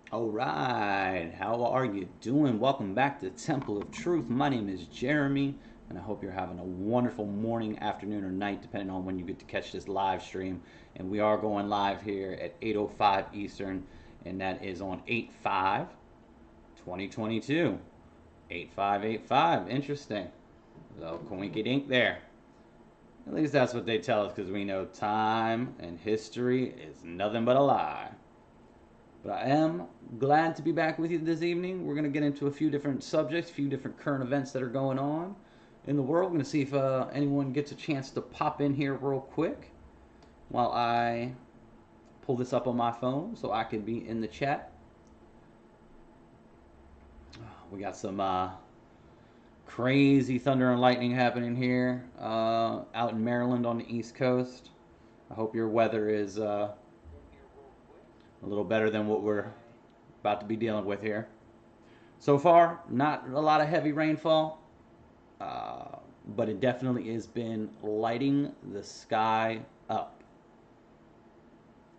All right, how are you doing? Welcome back to Temple of Truth. My name is Jeremy, and I hope you're having a wonderful morning, afternoon, or night, depending on when you get to catch this live stream. And we are going live here at 8:05 Eastern, and that is on 8/5, 2022. 8585. Interesting. Little coinky dink there. At least that's what they tell us because we know time and history is nothing but a lie. But I am glad to be back with you this evening. We're going to get into a few different subjects, a few different current events that are going on in the world. We're going to see if anyone gets a chance to pop in here real quick while I pull this up on my phone so I can be in the chat. We got some crazy thunder and lightning happening here out in Maryland on the East Coast. I hope your weather is a little better than what we're about to be dealing with here. So far, not a lot of heavy rainfall, but it definitely has been lighting the sky up.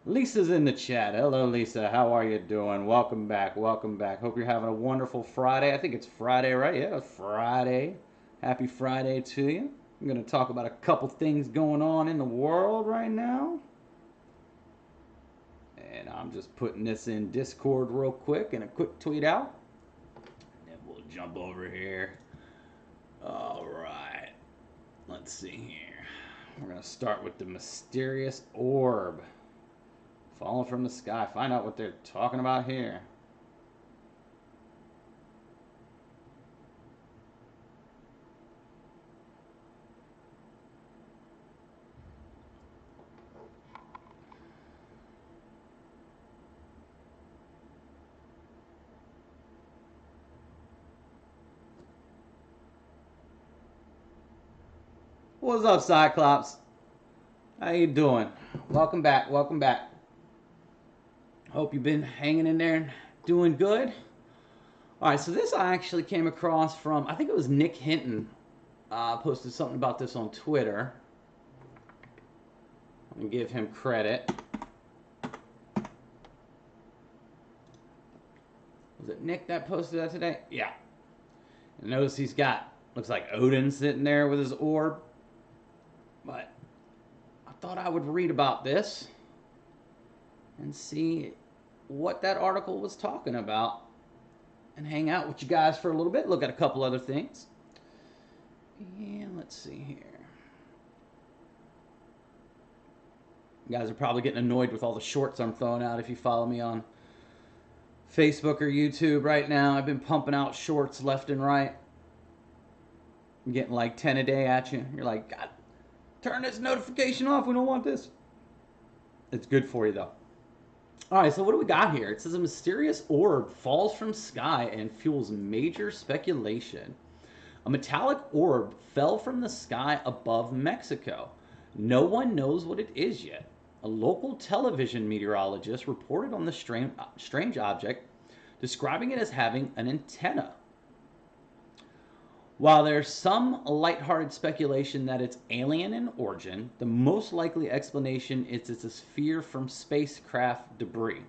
Lisa's in the chat. Hello, Lisa. How are you doing? Welcome back. Welcome back. Hope you're having a wonderful Friday. I think it's Friday, right? Yeah, it's Friday. Happy Friday to you. I'm going to talk about a couple things going on in the world right now. And I'm just putting this in Discord real quick and a quick tweet out. And then we'll jump over here. All right. Let's see here. We're going to start with the mysterious orb falling from the sky. Find out what they're talking about here. What's up, Cyclops? How you doing? Welcome back. Welcome back. Hope you've been hanging in there and doing good. All right, so this I actually came across from, I think it was Nick Hinton posted something about this on Twitter. Let me give him credit. Was it Nick that posted that today? Yeah. And notice he's got, looks like Odin sitting there with his orb. But I thought I would read about this and see what that article was talking about and hang out with you guys for a little bit. Look at a couple other things. And let's see here. You guys are probably getting annoyed with all the shorts I'm throwing out if you follow me on Facebook or YouTube right now. I've been pumping out shorts left and right. I'm getting like 10 a day at you. You're like, God, turn this notification off. We don't want this. It's good for you, though. All right, so what do we got here? It says a mysterious orb falls from sky and fuels major speculation. A metallic orb fell from the sky above Mexico. No one knows what it is yet. A local television meteorologist reported on the strange object, describing it as having an antenna. While there's some lighthearted speculation that it's alien in origin, the most likely explanation is it's a sphere from spacecraft debris.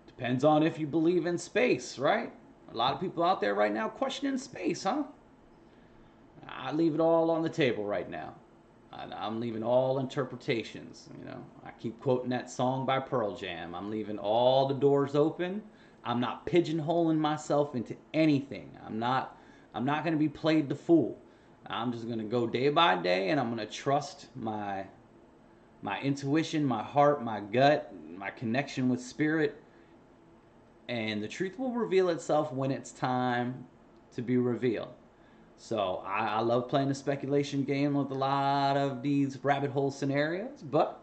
Depends on if you believe in space, right? A lot of people out there right now questioning space, huh? I leave it all on the table right now. I'm leaving all interpretations. You know, I keep quoting that song by Pearl Jam. I'm leaving all the doors open. I'm not pigeonholing myself into anything. I'm not going to be played the fool. I'm just going to go day by day, and I'm going to trust my intuition, my heart, my gut, my connection with spirit, and the truth will reveal itself when it's time to be revealed. So I love playing the speculation game with a lot of these rabbit hole scenarios, but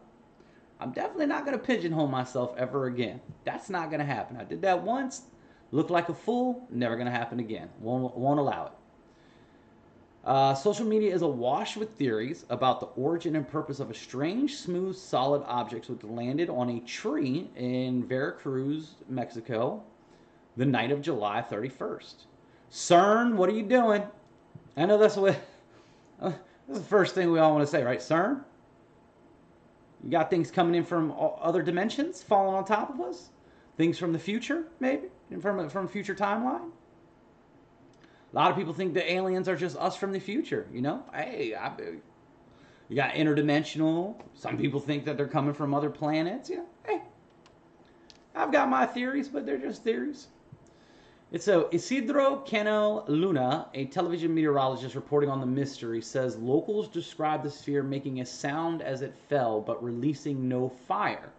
I'm definitely not going to pigeonhole myself ever again. That's not going to happen. I did that once, looked like a fool, never going to happen again. Won't allow it. Social media is awash with theories about the origin and purpose of a strange, smooth, solid object which landed on a tree in Veracruz, Mexico, the night of July 31st. CERN, what are you doing? I know that's what. This is the first thing we all want to say, right? CERN? You got things coming in from other dimensions falling on top of us? Things from the future, maybe, from a future timeline. A lot of people think the aliens are just us from the future. You know, hey, you got interdimensional. Some people think that they're coming from other planets. You know, hey, I've got my theories, but they're just theories. It's so Isidro Cano Luna, a television meteorologist reporting on the mystery, says locals described the sphere making a sound as it fell, but releasing no fire.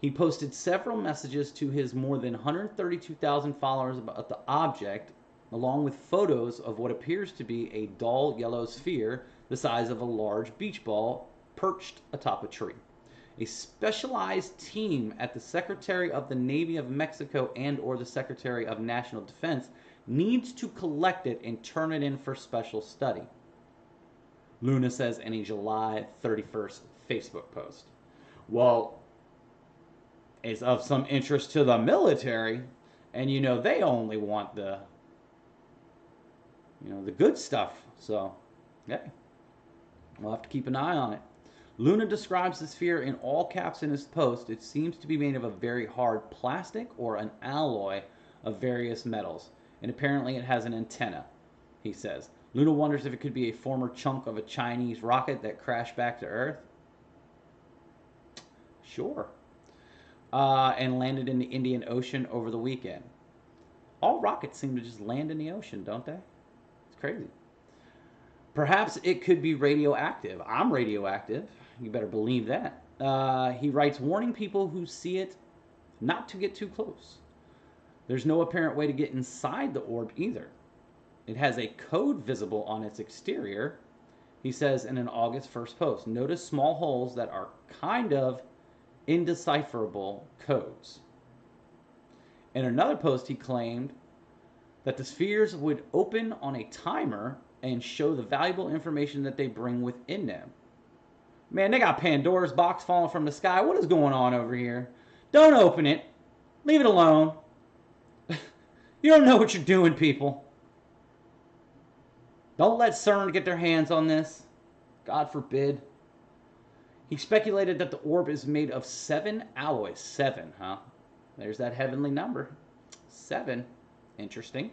He posted several messages to his more than 132,000 followers about the object, along with photos of what appears to be a dull yellow sphere the size of a large beach ball perched atop a tree. A specialized team at the Secretary of the Navy of Mexico and or the Secretary of National Defense needs to collect it and turn it in for special study, Luna says in a July 31st Facebook post. Well, it's of some interest to the military, and you know they only want the good stuff. So, yeah, we'll have to keep an eye on it. Luna describes the sphere in all caps in his post. It seems to be made of a very hard plastic or an alloy of various metals, and apparently it has an antenna, he says. Luna wonders if it could be a former chunk of a Chinese rocket that crashed back to Earth. Sure. And landed in the Indian Ocean over the weekend. All rockets seem to just land in the ocean, don't they? It's crazy. Perhaps it could be radioactive. I'm radioactive. You better believe that. He writes, warning people who see it not to get too close. There's no apparent way to get inside the orb either. It has a code visible on its exterior, he says in an August 1st post. Notice small holes that are kind of indecipherable codes. In another post, he claimed that the spheres would open on a timer and show the valuable information that they bring within them. Man, they got Pandora's box falling from the sky. What is going on over here? Don't open it. Leave it alone. You don't know what you're doing, people. Don't let CERN get their hands on this. God forbid. He speculated that the orb is made of 7 alloys. 7, huh? There's that heavenly number. 7. Interesting.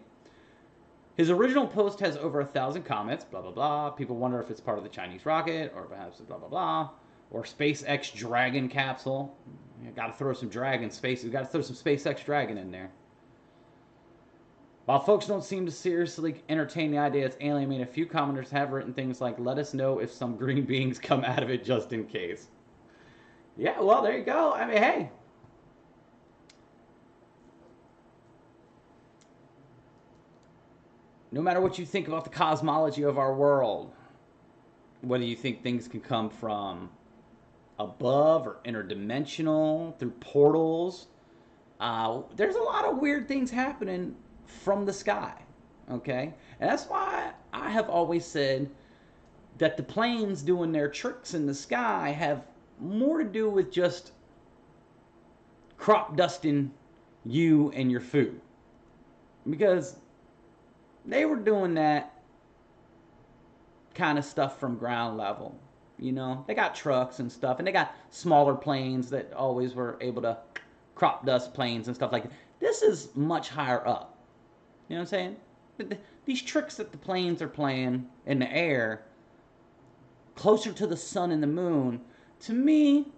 His original post has over 1,000 comments, blah, blah, blah. People wonder if it's part of the Chinese rocket, or perhaps blah, blah, blah. Or SpaceX Dragon capsule. You gotta throw some Dragon space. You gotta throw some SpaceX Dragon in there. While folks don't seem to seriously entertain the idea it's alien made, a few commenters have written things like, let us know if some green beings come out of it just in case. Yeah, well, there you go. I mean, hey. No matter what you think about the cosmology of our world, whether you think things can come from above or interdimensional, through portals, there's a lot of weird things happening from the sky, okay? And that's why I have always said that the planes doing their tricks in the sky have more to do with just crop dusting you and your food. Because they were doing that kind of stuff from ground level, you know? They got trucks and stuff, and they got smaller planes that always were able to crop dust planes and stuff like that. This is much higher up. You know what I'm saying? These tricks that the planes are playing in the air, closer to the sun and the moon, to me,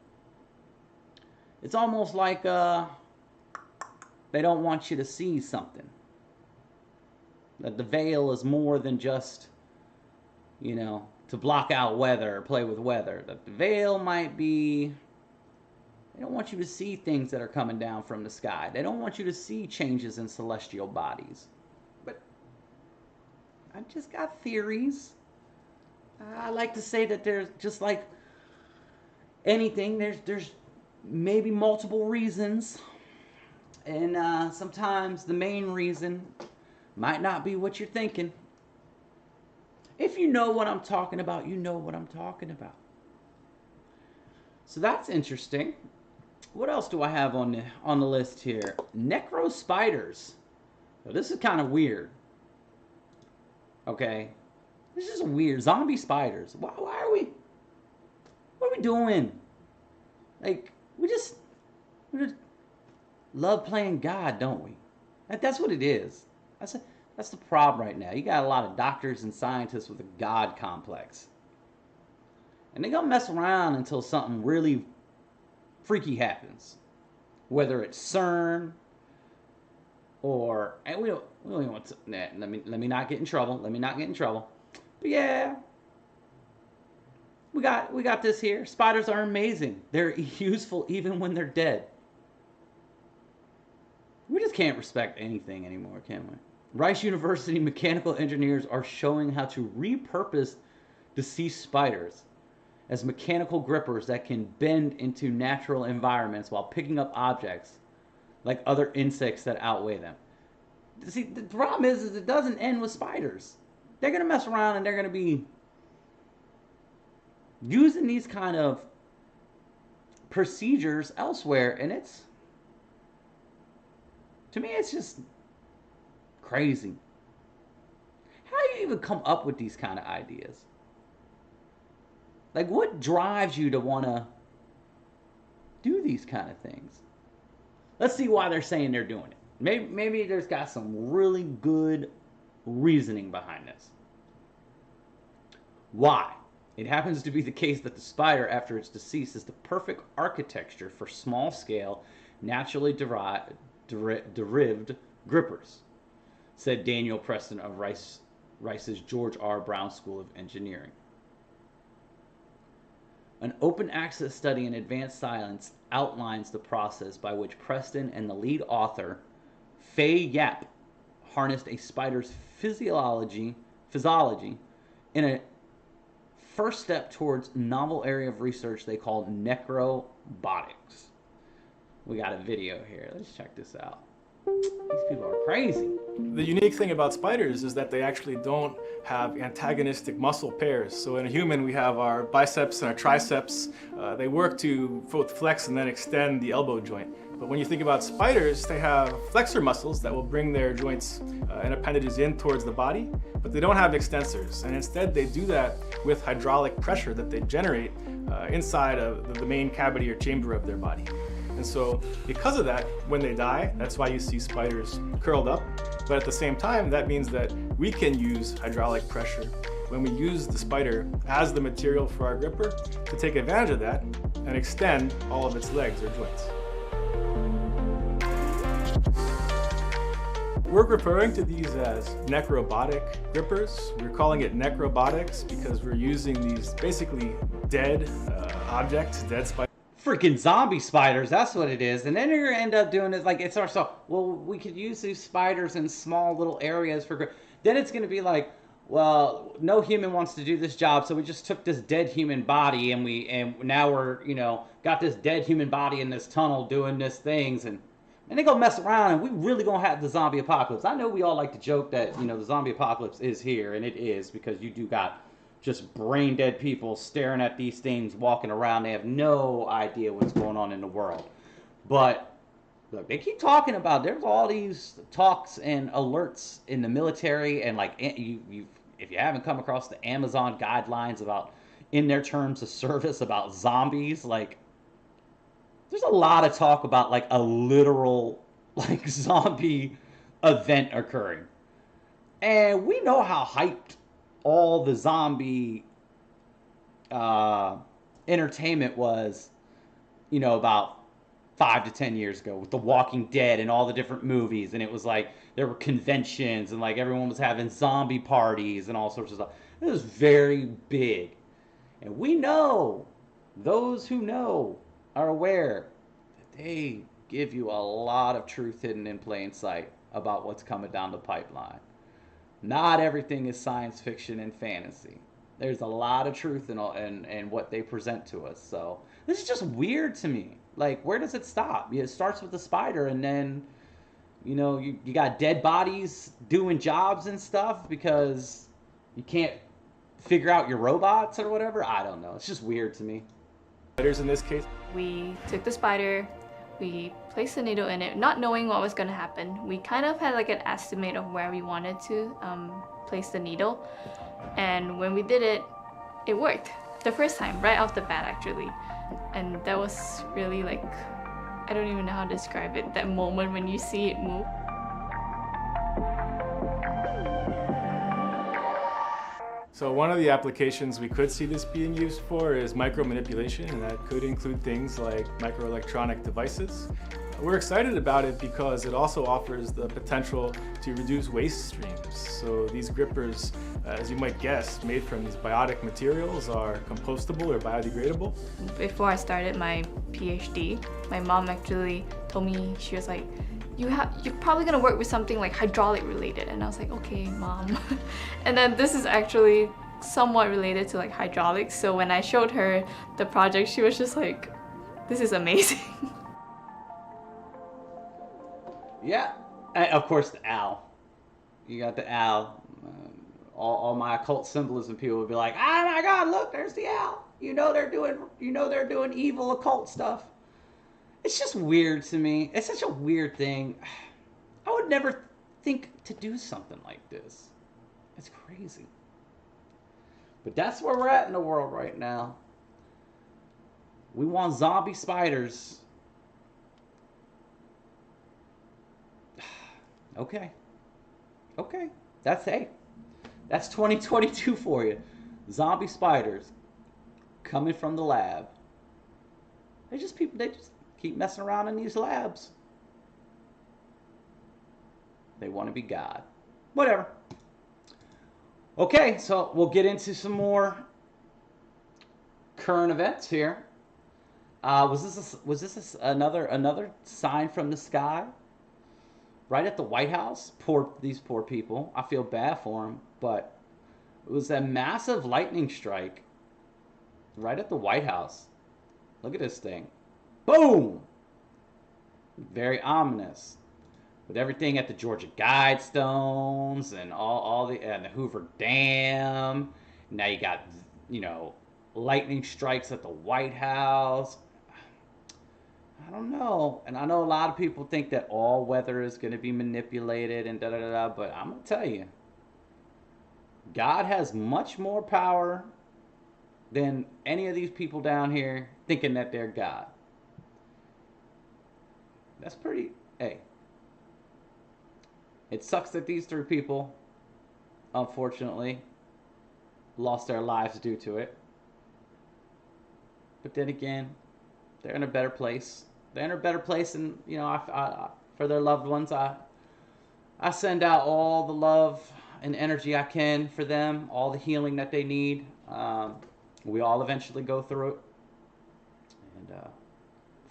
it's almost like they don't want you to see something. That the veil is more than just, you know, to block out weather or play with weather. That the veil might be, they don't want you to see things that are coming down from the sky. They don't want you to see changes in celestial bodies. But I just got theories. I like to say that there's just like anything, there's maybe multiple reasons. And sometimes the main reason might not be what you're thinking. If you know what I'm talking about, you know what I'm talking about. So that's interesting. What else do I have on the list here? Necro spiders. Now, this is kind of weird. Okay, this is weird. Zombie spiders. Why are we? What are we doing? Like we're just love playing God, don't we? That's what it is. That's the problem right now. You got a lot of doctors and scientists with a God complex. And they're going to mess around until something really freaky happens. Whether it's CERN or, and we don't even want to, let me not get in trouble. Let me not get in trouble. But yeah, we got this here. Spiders are amazing. They're useful even when they're dead. We just can't respect anything anymore, can we? Rice University mechanical engineers are showing how to repurpose deceased spiders as mechanical grippers that can bend into natural environments while picking up objects like other insects that outweigh them. See, the problem is it doesn't end with spiders. They're going to mess around and they're going to be using these kind of procedures elsewhere, and it's, to me, it's just crazy. How do you even come up with these kind of ideas? Like, what drives you to want to do these kind of things? Let's see why they're saying they're doing it. Maybe there's got some really good reasoning behind this. Why? It happens to be the case that the spider, after its decease, is the perfect architecture for small-scale, naturally derived grippers, said Daniel Preston of Rice's George R. Brown School of Engineering. An open access study in Advanced Science outlines the process by which Preston and the lead author, Fei Yap, harnessed a spider's physiology in a first step towards a novel area of research they call necrobotics. We got a video here. Let's check this out. These people are crazy. The unique thing about spiders is that they actually don't have antagonistic muscle pairs. So in a human, we have our biceps and our triceps. They work to both flex and then extend the elbow joint. But when you think about spiders, they have flexor muscles that will bring their joints and appendages in towards the body, but they don't have extensors. And instead, they do that with hydraulic pressure that they generate inside of the main cavity or chamber of their body. And so because of that, when they die, that's why you see spiders curled up. But at the same time, that means that we can use hydraulic pressure when we use the spider as the material for our gripper to take advantage of that and extend all of its legs or joints. We're referring to these as necrobotic grippers. We're calling it necrobotics because we're using these basically dead objects, dead spiders. Freaking zombie spiders, that's what it is. And then you're gonna end up doing it like, it's also, well, we could use these spiders in small little areas for, then it's gonna be like, well, no human wants to do this job, so we just took this dead human body and now we're, got this dead human body in this tunnel doing this things, and they gonna mess around and we really gonna have the zombie apocalypse. I know we all like to joke that, the zombie apocalypse is here, and it is, because you do got just brain dead people staring at these things, walking around. They have no idea what's going on in the world. But look, they keep talking about, there's all these talks and alerts in the military, and like, if you haven't come across the Amazon guidelines about, in their terms of service, about zombies, like, there's a lot of talk about like a literal like zombie event occurring. And we know how hyped all the zombie entertainment was, about 5 to 10 years ago with The Walking Dead and all the different movies. And it was like, there were conventions and like everyone was having zombie parties and all sorts of stuff. It was very big. And we know, those who know are aware that they give you a lot of truth hidden in plain sight about what's coming down the pipeline. Not everything is science fiction and fantasy. There's a lot of truth in what they present to us. So this is just weird to me. Like, where does it stop? It starts with the spider, and then, you got dead bodies doing jobs and stuff because you can't figure out your robots or whatever. I don't know. It's just weird to me. Spiders in this case. We took the spider, we placed the needle in it, not knowing what was going to happen. We kind of had like an estimate of where we wanted to place the needle. And when we did it, it worked. The first time, right off the bat actually. And that was really like I don't even know how to describe it, that moment when you see it move. So one of the applications we could see this being used for is micromanipulation, and that could include things like microelectronic devices. We're excited about it because it also offers the potential to reduce waste streams. So these grippers, as you might guess, made from these biotic materials are compostable or biodegradable. Before I started my PhD, my mom actually told me, she was like, you're probably gonna work with something like hydraulic related. And I was like, okay, mom. And then this is actually somewhat related to like hydraulics. So when I showed her the project, she was just like, this is amazing. Yeah, and of course the owl. You got the owl. All my occult symbolism people would be like, "Oh my God, look, there's the owl." You know they're doing evil occult stuff. It's just weird to me. It's such a weird thing. I would never think to do something like this. It's crazy. But that's where we're at in the world right now. We want zombie spiders. Okay. Okay. That's 2022 for you. Zombie spiders coming from the lab. They just keep messing around in these labs. They want to be God. Whatever. Okay, so we'll get into some more current events here. Was this another sign from the sky? Right at the White House? These poor people. I feel bad for them, but it was a massive lightning strike right at the White House. Look at this thing. Boom! Very ominous. With everything at the Georgia Guidestones and and the Hoover Dam. Now you got, lightning strikes at the White House. I don't know. And I know a lot of people think that all weather is going to be manipulated and da-da-da-da, but I'm going to tell you, God has much more power than any of these people down here thinking that they're God. That's pretty, hey. It sucks that these three people, unfortunately, lost their lives due to it. But then again, they're in a better place. They're in a better place, and for their loved ones, I send out all the love and energy I can for them, all the healing that they need. We all eventually go through it. And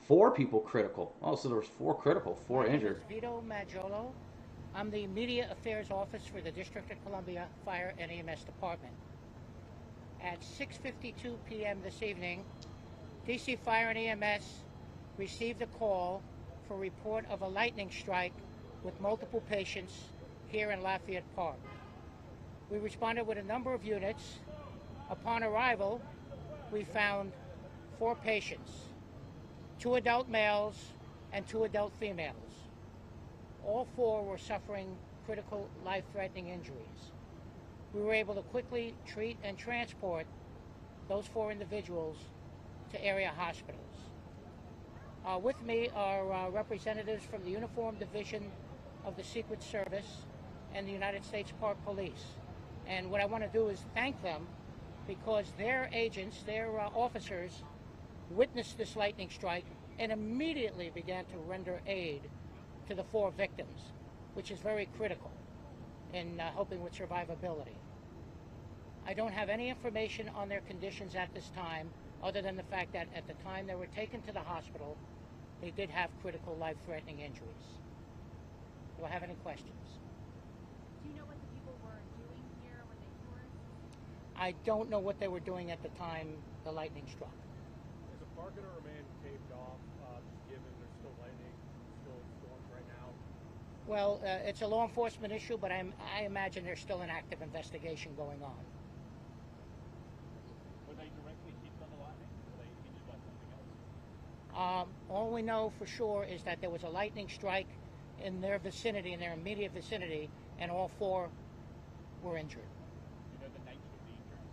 4 people critical. Oh, so there was 4 critical, 4 injured. Vito Maggiolo. I'm the Media Affairs Office for the District of Columbia Fire and EMS Department. At 6:52 p.m. this evening, DC Fire and EMS received a call for report of a lightning strike with multiple patients here in Lafayette Park. We responded with a number of units. Upon arrival, we found 4 patients, 2 adult males and 2 adult females. All 4 were suffering critical life-threatening injuries. We were able to quickly treat and transport those 4 individuals to area hospitals. With me are representatives from the Uniform Division of the Secret Service and the United States Park Police. And what I want to do is thank them because their agents, their officers, witnessed this lightning strike and immediately began to render aid to the 4 victims, which is very critical in helping with survivability. I don't have any information on their conditions at this time, other than the fact that at the time they were taken to the hospital, they did have critical life-threatening injuries. Do I have any questions? Do you know what the people were doing here when they toured? I don't know what they were doing at the time the lightning struck. Is the park going to remain taped off, given there's still lightning, still storms right now? Well, it's a law enforcement issue, but I imagine there's still an active investigation going on. Were they directly hit by the lightning? Were they injured by something else? All we know for sure is that there was a lightning strike in their vicinity, in their immediate vicinity, and all 4 were injured. You know the nature of the injuries?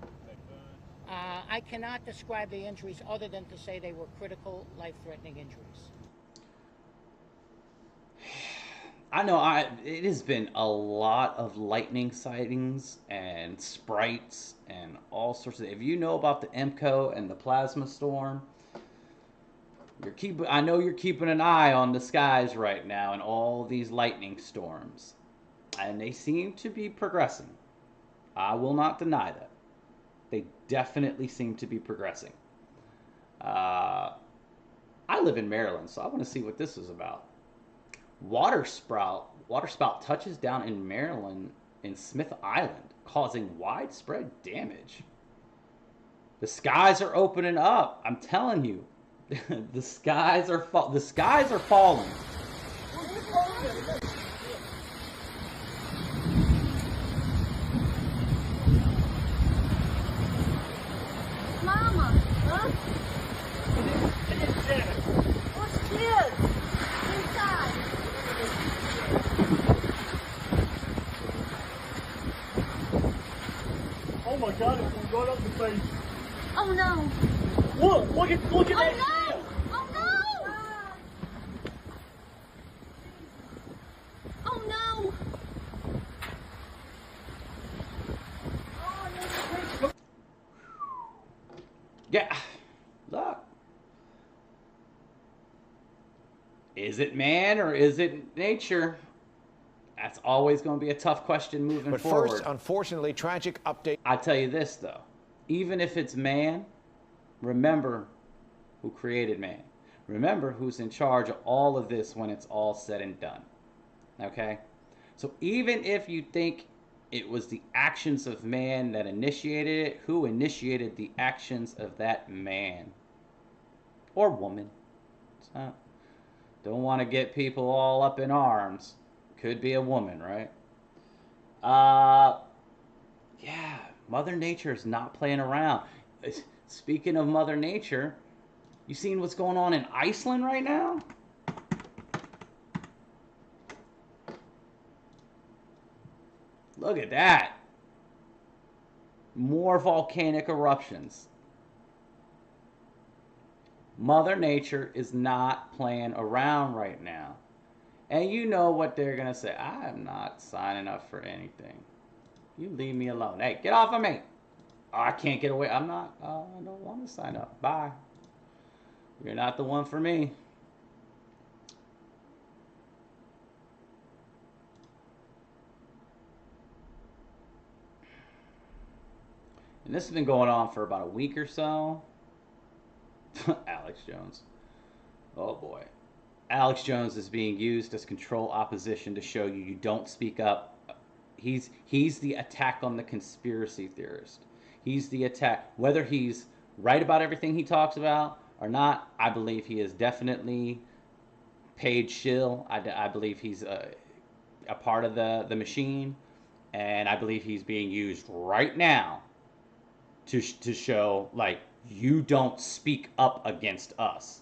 Were they burned? I cannot describe the injuries other than to say they were critical, life-threatening injuries. I know it has been a lot of lightning sightings and sprites and all sorts of. If you know about the EMCO and the plasma storm, I know you're keeping an eye on the skies right now and all these lightning storms, and they seem to be progressing. I will not deny that. They definitely seem to be progressing. I live in Maryland, so I want to see what this is about. Waterspout touches down in Maryland in Smith Island, causing widespread damage. The skies are opening up. I'm telling you, the skies are falling. Mama, huh? What's kids? Inside. Oh my God, it's going right up the face. Oh no. Look at Oh that. no! Oh no! Oh no! Yeah, look. Is it man or is it nature? That's always going to be a tough question moving forward. But first, unfortunately, tragic update. I tell you this, though. Even if it's man, remember who created man. Remember who's in charge of all of this when it's all said and done. Okay? So even if you think it was the actions of man that initiated it, who initiated the actions of that man? Or woman. So, don't want to get people all up in arms. Could be a woman, right? Yeah, Mother Nature is not playing around. Speaking of Mother Nature, you seen what's going on in Iceland right now? Look at that. More volcanic eruptions. Mother Nature is not playing around right now. And you know what they're going to say. I am not signing up for anything. You leave me alone. Hey, get off of me. Oh, I can't get away. I don't want to sign up. Bye. You're not the one for me. And this has been going on for about a week or so. Alex Jones. Oh boy. Alex Jones is being used as control opposition to show you don't speak up. He's the attack on the conspiracy theorist. He's the attack. Whether he's right about everything he talks about or not, I believe he is definitely paid shill. I believe he's a part of the machine. And I believe he's being used right now to show, like, you don't speak up against us.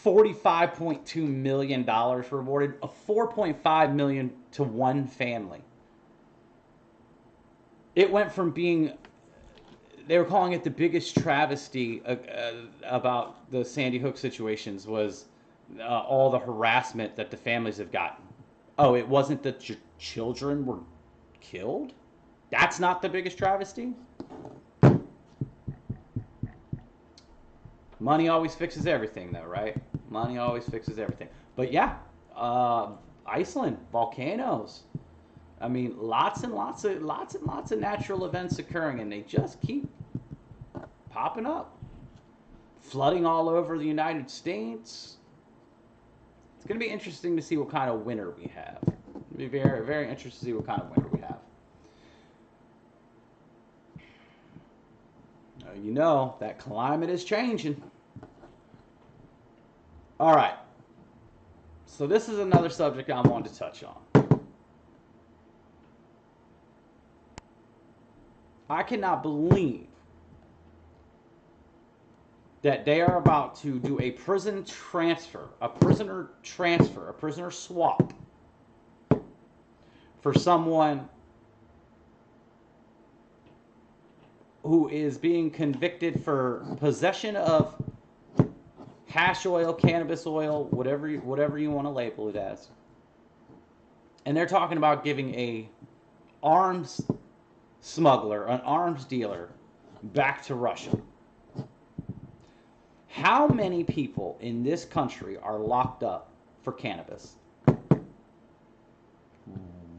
$45.2 million rewarded, a $4.5 million to one family. It went from being, they were calling it the biggest travesty about the Sandy Hook situations was all the harassment that the families have gotten. Oh, it wasn't that your children were killed? That's not the biggest travesty? Money always fixes everything, though, right? Money always fixes everything. But yeah, Iceland, volcanoes. I mean, lots and lots of natural events occurring, and they just keep popping up. Flooding all over the United States. It's going to be interesting to see what kind of winter we have. It'll be very, very interesting to see what kind of winter we have. You know, that climate is changing. All right. So this is another subject I wanted to touch on. I cannot believe that they are about to do a prisoner swap for someone who is being convicted for possession of hash oil, cannabis oil, whatever you want to label it as. And they're talking about giving a arms smuggler, an arms dealer, back to Russia. How many people in this country are locked up for cannabis?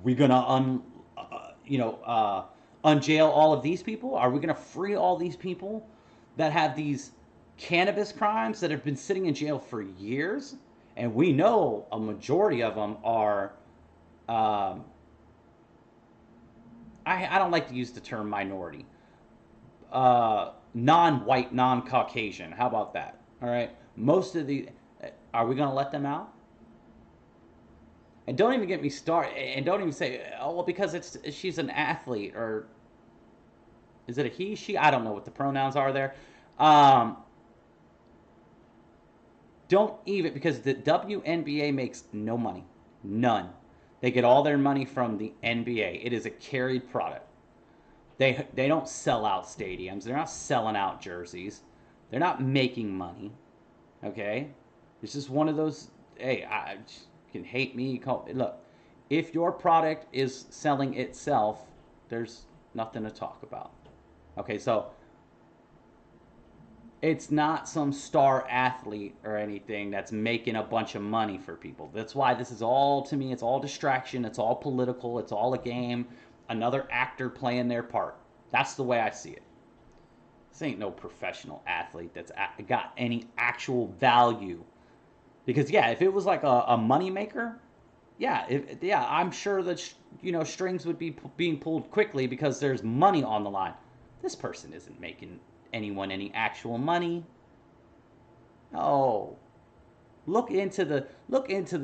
We gonna unjail all of these people? Are we gonna free all these people that have these cannabis crimes that have been sitting in jail for years? And we know a majority of them are. I don't like to use the term minority. Non-white, non-Caucasian. How about that? All right. Most of the. Are we gonna let them out? And don't even get me started. And don't even say, oh, well, because she's an athlete, or is it a he, she? I don't know what the pronouns are there. Don't even, because the WNBA makes no money, none. They get all their money from the NBA. It is a carried product. They don't sell out stadiums. They're not selling out jerseys. They're not making money. Okay, it's just one of those. Hey, you can hate me. Look, if your product is selling itself, there's nothing to talk about. Okay, so it's not some star athlete or anything that's making a bunch of money for people. That's why this is all, to me, it's all distraction. It's all political. It's all a game. Another actor playing their part. That's the way I see it. This ain't no professional athlete that's got any actual value. Because, yeah, if it was like a money maker, yeah, I'm sure that, strings would be being pulled quickly because there's money on the line. This person isn't making anyone any actual money. Oh, look into the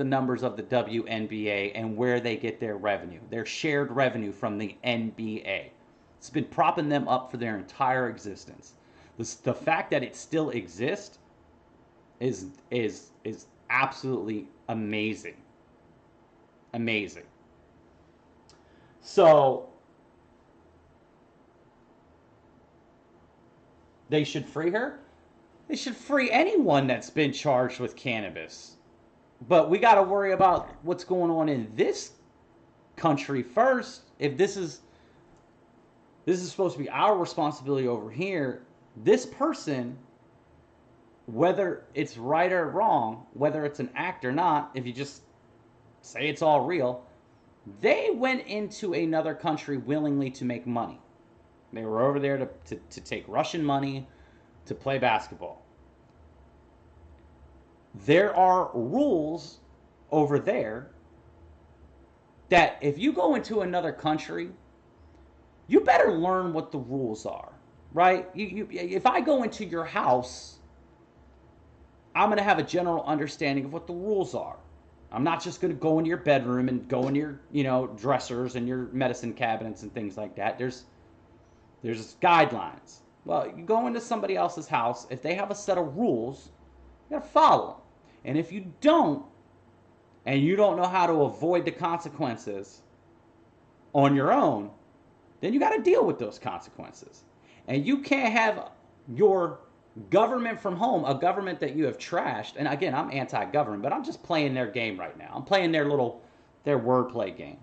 numbers of the WNBA and where they get their revenue, their shared revenue from the NBA. It's been propping them up for their entire existence. The fact that it still exists is absolutely amazing. Amazing. So they should free her. They should free anyone that's been charged with cannabis. But we got to worry about what's going on in this country first. If this is supposed to be our responsibility over here, this person, whether it's right or wrong, whether it's an act or not, if you just say it's all real, they went into another country willingly to make money. They were over there to take Russian money to play basketball. There are rules over there that if you go into another country, you better learn what the rules are, right? If I go into your house, I'm going to have a general understanding of what the rules are. I'm not just going to go into your bedroom and go into your, dressers and your medicine cabinets and things like that. There's guidelines. Well, you go into somebody else's house, if they have a set of rules, you got to follow them. And if you don't, and you don't know how to avoid the consequences on your own, then you got to deal with those consequences. And you can't have your government from home, a government that you have trashed. And again, I'm anti-government, but I'm just playing their game right now. I'm playing their wordplay game.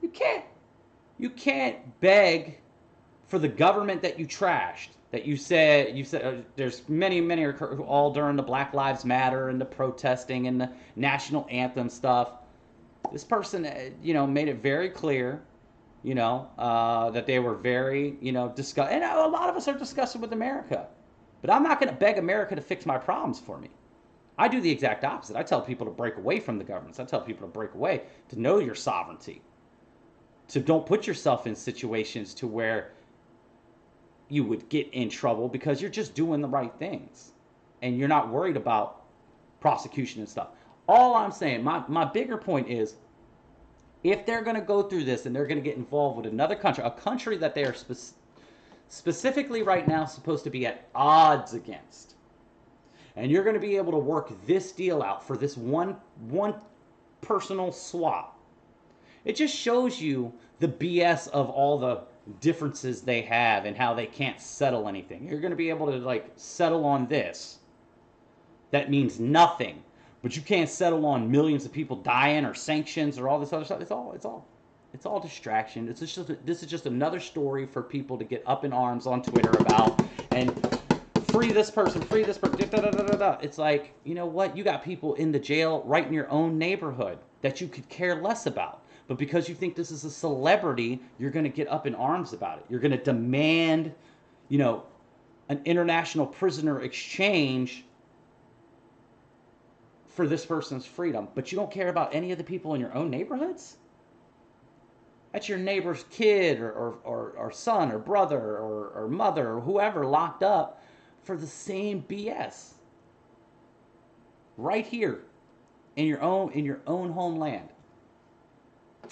You can't beg for the government that you trashed, that you said there's many all during the Black Lives Matter and the protesting and the national anthem stuff. This person, made it very clear, that they were very, disgusted. And a lot of us are disgusted with America. But I'm not going to beg America to fix my problems for me. I do the exact opposite. I tell people to break away from the governments. I tell people to break away, to know your sovereignty. To don't put yourself in situations to where you would get in trouble because you're just doing the right things. And you're not worried about prosecution and stuff. All I'm saying, my bigger point is, if they're going to go through this and they're going to get involved with another country, a country that they are specifically right now supposed to be at odds against, and you're going to be able to work this deal out for this one personal swap, it just shows you the BS of all the differences they have and how they can't settle anything. You're going to be able to settle on this. That means nothing. But you can't settle on millions of people dying or sanctions or all this other stuff. It's all distraction. This is just another story for people to get up in arms on Twitter about and free this person, da, da, da, da, da. It's like, you know what? You got people in the jail right in your own neighborhood that you could care less about. But because you think this is a celebrity, you're going to get up in arms about it. You're going to demand, you know, an international prisoner exchange for this person's freedom. But you don't care about any of the people in your own neighborhoods? That's your neighbor's kid or son or brother or mother or whoever locked up for the same BS. Right here in your own homeland.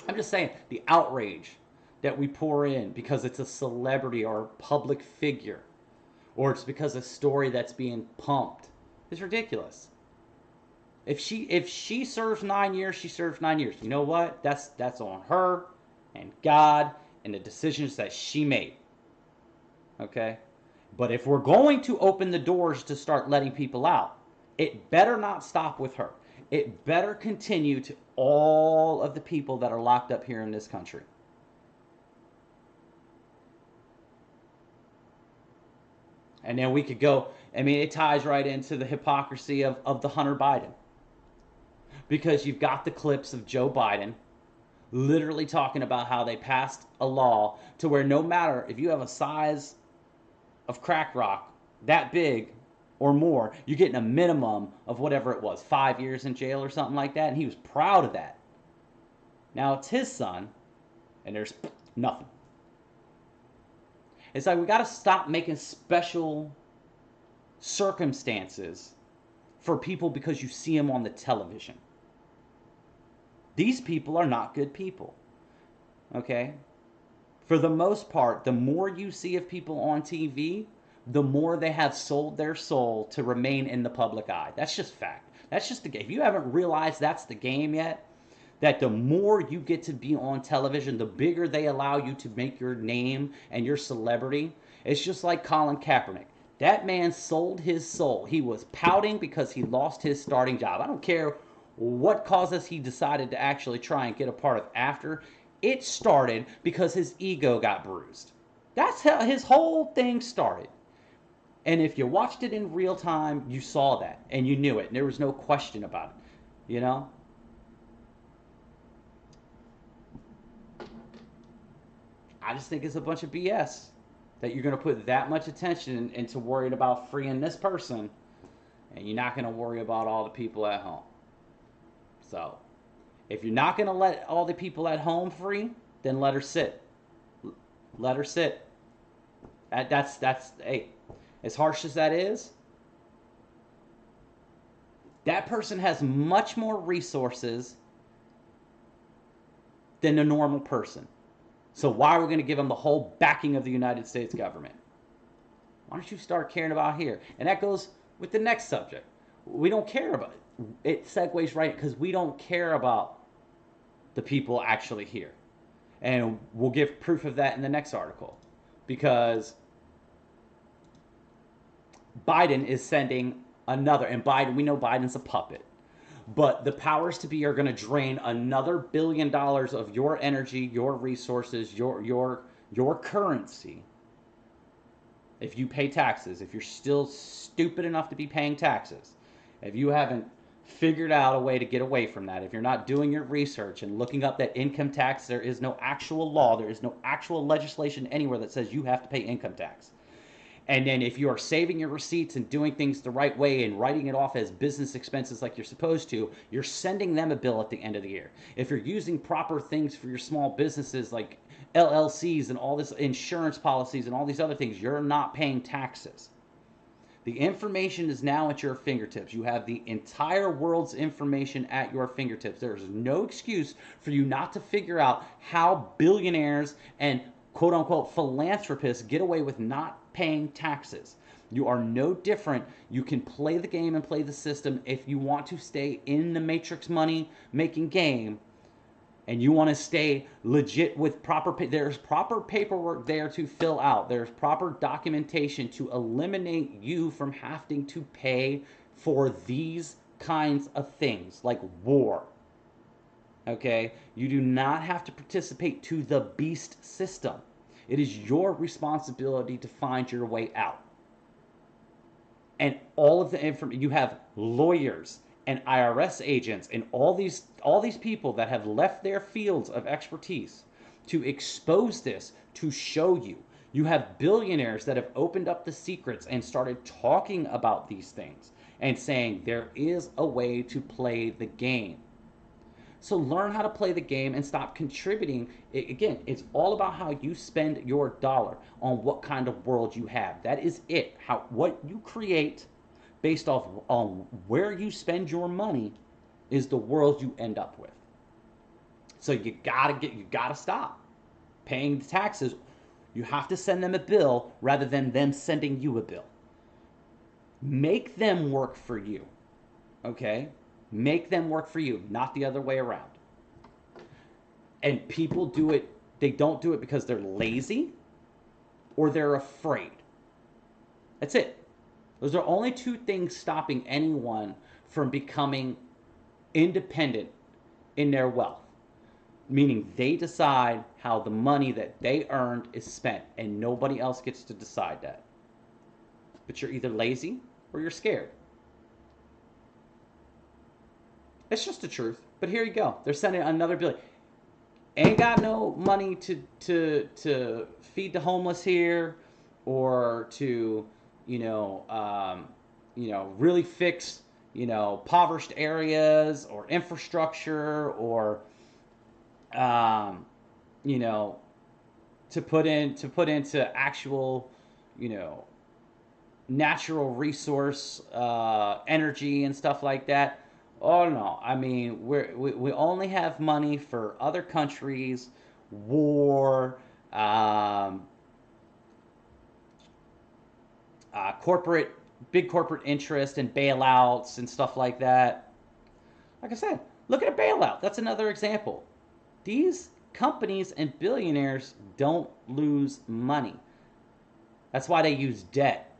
I'm just saying, the outrage that we pour in because it's a celebrity or a public figure, or it's because a story that's being pumped, is ridiculous. If she serves 9 years, she serves 9 years. You know what? That's on her and God and the decisions that she made. Okay? But if we're going to open the doors to start letting people out, it better not stop with her. It better continue to all of the people that are locked up here in this country. And then we could go, I mean, it ties right into the hypocrisy of the Hunter Biden. Because you've got the clips of Joe Biden literally talking about how they passed a law to where no matter if you have a size of crack rock that big or more, you're getting a minimum of whatever it was, 5 years in jail or something like that. And he was proud of that. Now it's his son, and there's nothing. It's like we got to stop making special circumstances for people because you see them on the television. These people are not good people. Okay? For the most part, the more you see of people on TV, the more they have sold their soul to remain in the public eye. That's just fact. That's just the game. If you haven't realized that's the game yet, that the more you get to be on television, the bigger they allow you to make your name and your celebrity. It's just like Colin Kaepernick. That man sold his soul. He was pouting because he lost his starting job. I don't care what causes he decided to actually try and get a part of after. It started because his ego got bruised. That's how his whole thing started. And if you watched it in real time, you saw that and you knew it. And there was no question about it. You know? I just think it's a bunch of BS that you're going to put that much attention into worrying about freeing this person, and you're not going to worry about all the people at home. So, if you're not going to let all the people at home free, then let her sit. Let her sit. That's hey, as harsh as that is, that person has much more resources than a normal person. So why are we going to give them the whole backing of the United States government? Why don't you start caring about here? And that goes with the next subject. We don't care about it. It segues right because we don't care about the people actually here. And we'll give proof of that in the next article. Because Biden is sending another, and Biden, we know Biden's a puppet. But the powers to be are going to drain another $1 billion of your energy, your resources, your currency. If you pay taxes, if you're still stupid enough to be paying taxes, if you haven't figured out a way to get away from that, if you're not doing your research and looking up that income tax, there is no actual law, there is no actual legislation anywhere that says you have to pay income tax. And then if you are saving your receipts and doing things the right way and writing it off as business expenses like you're supposed to, you're sending them a bill at the end of the year. If you're using proper things for your small businesses like LLCs and all this insurance policies and all these other things, you're not paying taxes. The information is now at your fingertips. You have the entire world's information at your fingertips. There's no excuse for you not to figure out how billionaires and quote-unquote philanthropists get away with not paying taxes. You are no different. You can play the game and play the system if you want to stay in the matrix money making game and you want to stay legit with there's proper paperwork there to fill out. There's proper documentation to eliminate you from having to pay for these kinds of things like war. Okay? You do not have to participate to the beast system. It is your responsibility to find your way out. And all of the information, you have lawyers and IRS agents and all these people that have left their fields of expertise to expose this, to show you. You have billionaires that have opened up the secrets and started talking about these things and saying there is a way to play the game. So learn how to play the game and stop contributing. Again, it's all about how you spend your dollar on what kind of world you have. That is it. What you create based off on where you spend your money is the world you end up with. So you gotta stop paying the taxes. You have to send them a bill rather than them sending you a bill. Make them work for you. Okay? Make them work for you, not the other way around. And people do it, they don't do it because they're lazy or they're afraid. That's it. Those are only two things stopping anyone from becoming independent in their wealth. Meaning they decide how the money that they earned is spent, and nobody else gets to decide that. But you're either lazy or you're scared. It's just the truth. But here you go. They're sending another billion. Ain't got no money to feed the homeless here, or to really fix impoverished areas or infrastructure, or to put into actual natural resource energy and stuff like that. Oh no, I mean we only have money for other countries, war, big corporate interest and bailouts and stuff like that. Like I said, look at a bailout. That's another example. These companies and billionaires don't lose money. That's why they use debt,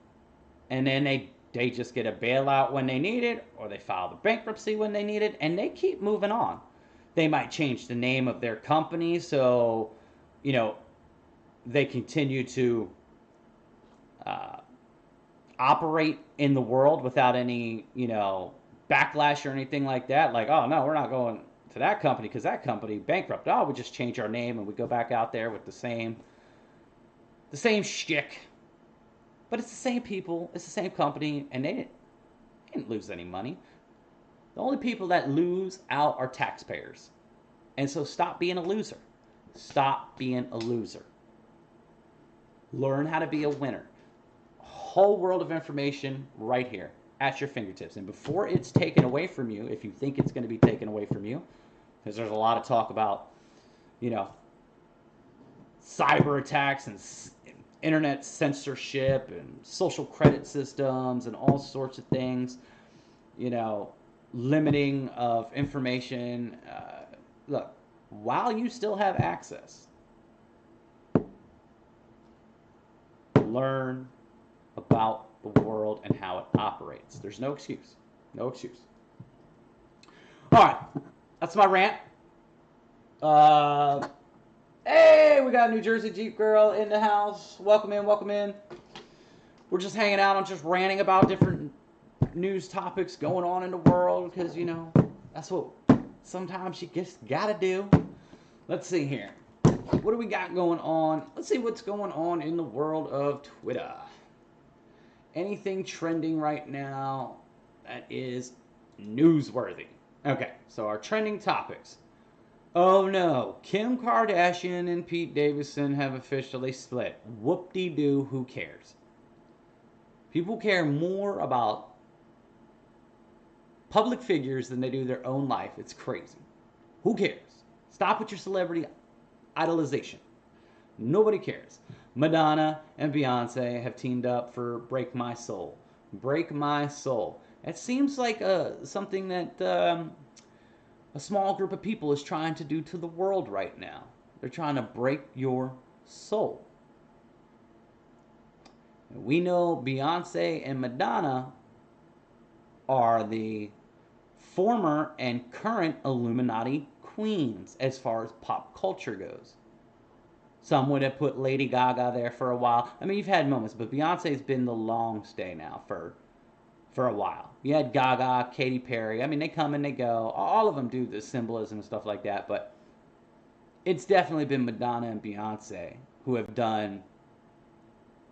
and then they just get a bailout when they need it, or they file the bankruptcy when they need it, and they keep moving on. They might change the name of their company so, they continue to operate in the world without any, backlash or anything like that. Like, oh, no, we're not going to that company because that company bankrupt. Oh, we just change our name and we go back out there with the same shtick. But it's the same people, it's the same company, and they didn't lose any money. The only people that lose out are taxpayers. And so stop being a loser. Stop being a loser. Learn how to be a winner. A whole world of information right here at your fingertips. And before it's taken away from you, if you think it's going to be taken away from you, because there's a lot of talk about, cyber attacks and internet censorship and social credit systems and all sorts of things, limiting of information. Look, while you still have access, learn about the world and how it operates. There's no excuse. No excuse. All right, that's my rant. Hey, we got a New Jersey Jeep girl in the house. Welcome in, welcome in. We're just hanging out and just ranting about different news topics going on in the world because, that's what sometimes you just gotta do. Let's see here. What do we got going on? Let's see what's going on in the world of Twitter. Anything trending right now that is newsworthy. Okay, so our trending topics. Oh no, Kim Kardashian and Pete Davidson have officially split. Whoop-de-doo, who cares? People care more about public figures than they do their own life. It's crazy. Who cares? Stop with your celebrity idolization. Nobody cares. Madonna and Beyonce have teamed up for Break My Soul. Break My Soul. It seems like something that a small group of people is trying to do to the world right now. They're trying to break your soul. We know Beyonce and Madonna are the former and current Illuminati queens as far as pop culture goes. Some would have put Lady Gaga there for a while. I mean, you've had moments, but Beyonce's been the long stay now for a while. You had Gaga, Katy Perry. I mean, they come and they go. All of them do the symbolism and stuff like that, but it's definitely been Madonna and Beyonce who have done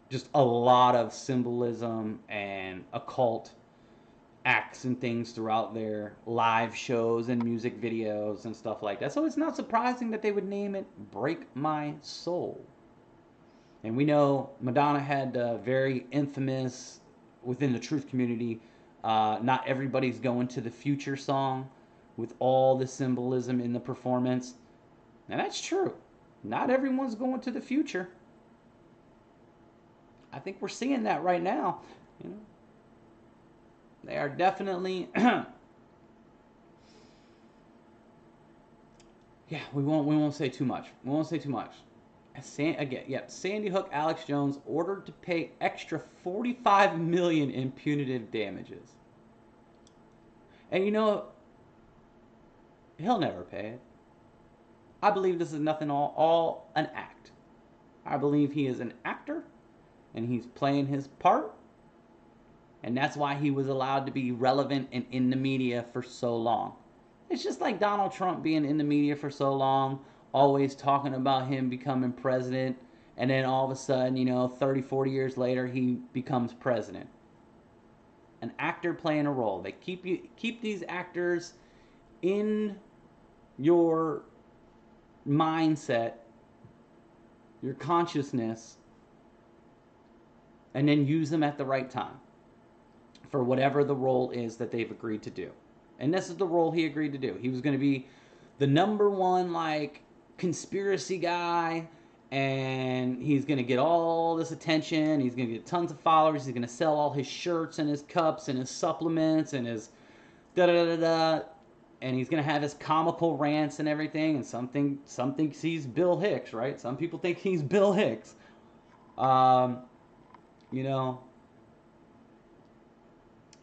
just a lot of symbolism and occult acts and things throughout their live shows and music videos and stuff like that. So it's not surprising that they would name it Break My Soul. And we know Madonna had a very infamous, within the truth community, Not Everybody's Going to the Future song with all the symbolism in the performance. And that's true. Not everyone's going to the future. I think we're seeing that right now. You know, they are definitely. Yeah, we won't say too much. We won't say too much. Sandy Hook Alex Jones ordered to pay extra $45 million in punitive damages. And you know, he'll never pay it. I believe this is nothing all an act. I believe he is an actor and he's playing his part. And that's why he was allowed to be relevant and in the media for so long. It's just like Donald Trump being in the media for so long, always talking about him becoming president, and then all of a sudden, 30, 40 years later, he becomes president. An actor playing a role. They keep these actors in your mindset, your consciousness, and then use them at the right time for whatever the role is that they've agreed to do. And this is the role he agreed to do. He was going to be the number one, conspiracy guy, and he's going to get all this attention. He's going to get tons of followers. He's going to sell all his shirts and his cups and his supplements and his da-da-da-da-da. And he's going to have his comical rants and everything. And some think he's Bill Hicks, right? Some people think he's Bill Hicks.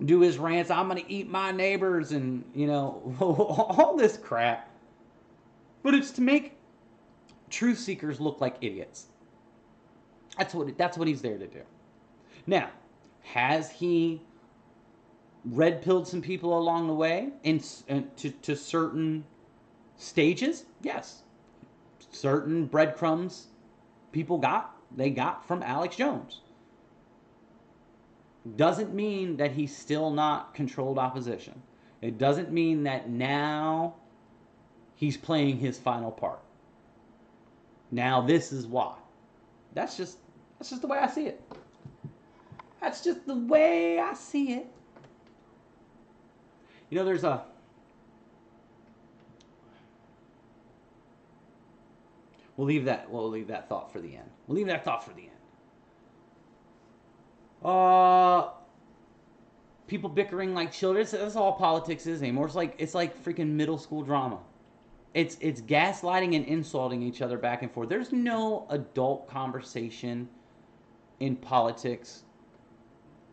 Do his rants, I'm going to eat my neighbors and, all this crap. But it's to make truth seekers look like idiots. That's what he's there to do. Now, has he red-pilled some people along the way to certain stages? Yes. Certain breadcrumbs people got from Alex Jones. Doesn't mean that he's still not controlled opposition. It doesn't mean that now he's playing his final part. Now this is why. That's just the way I see it. That's just the way I see it. There's a We'll leave that thought for the end. People bickering like children. That's all politics is anymore. It's like freaking middle school drama. It's gaslighting and insulting each other back and forth. There's no adult conversation in politics,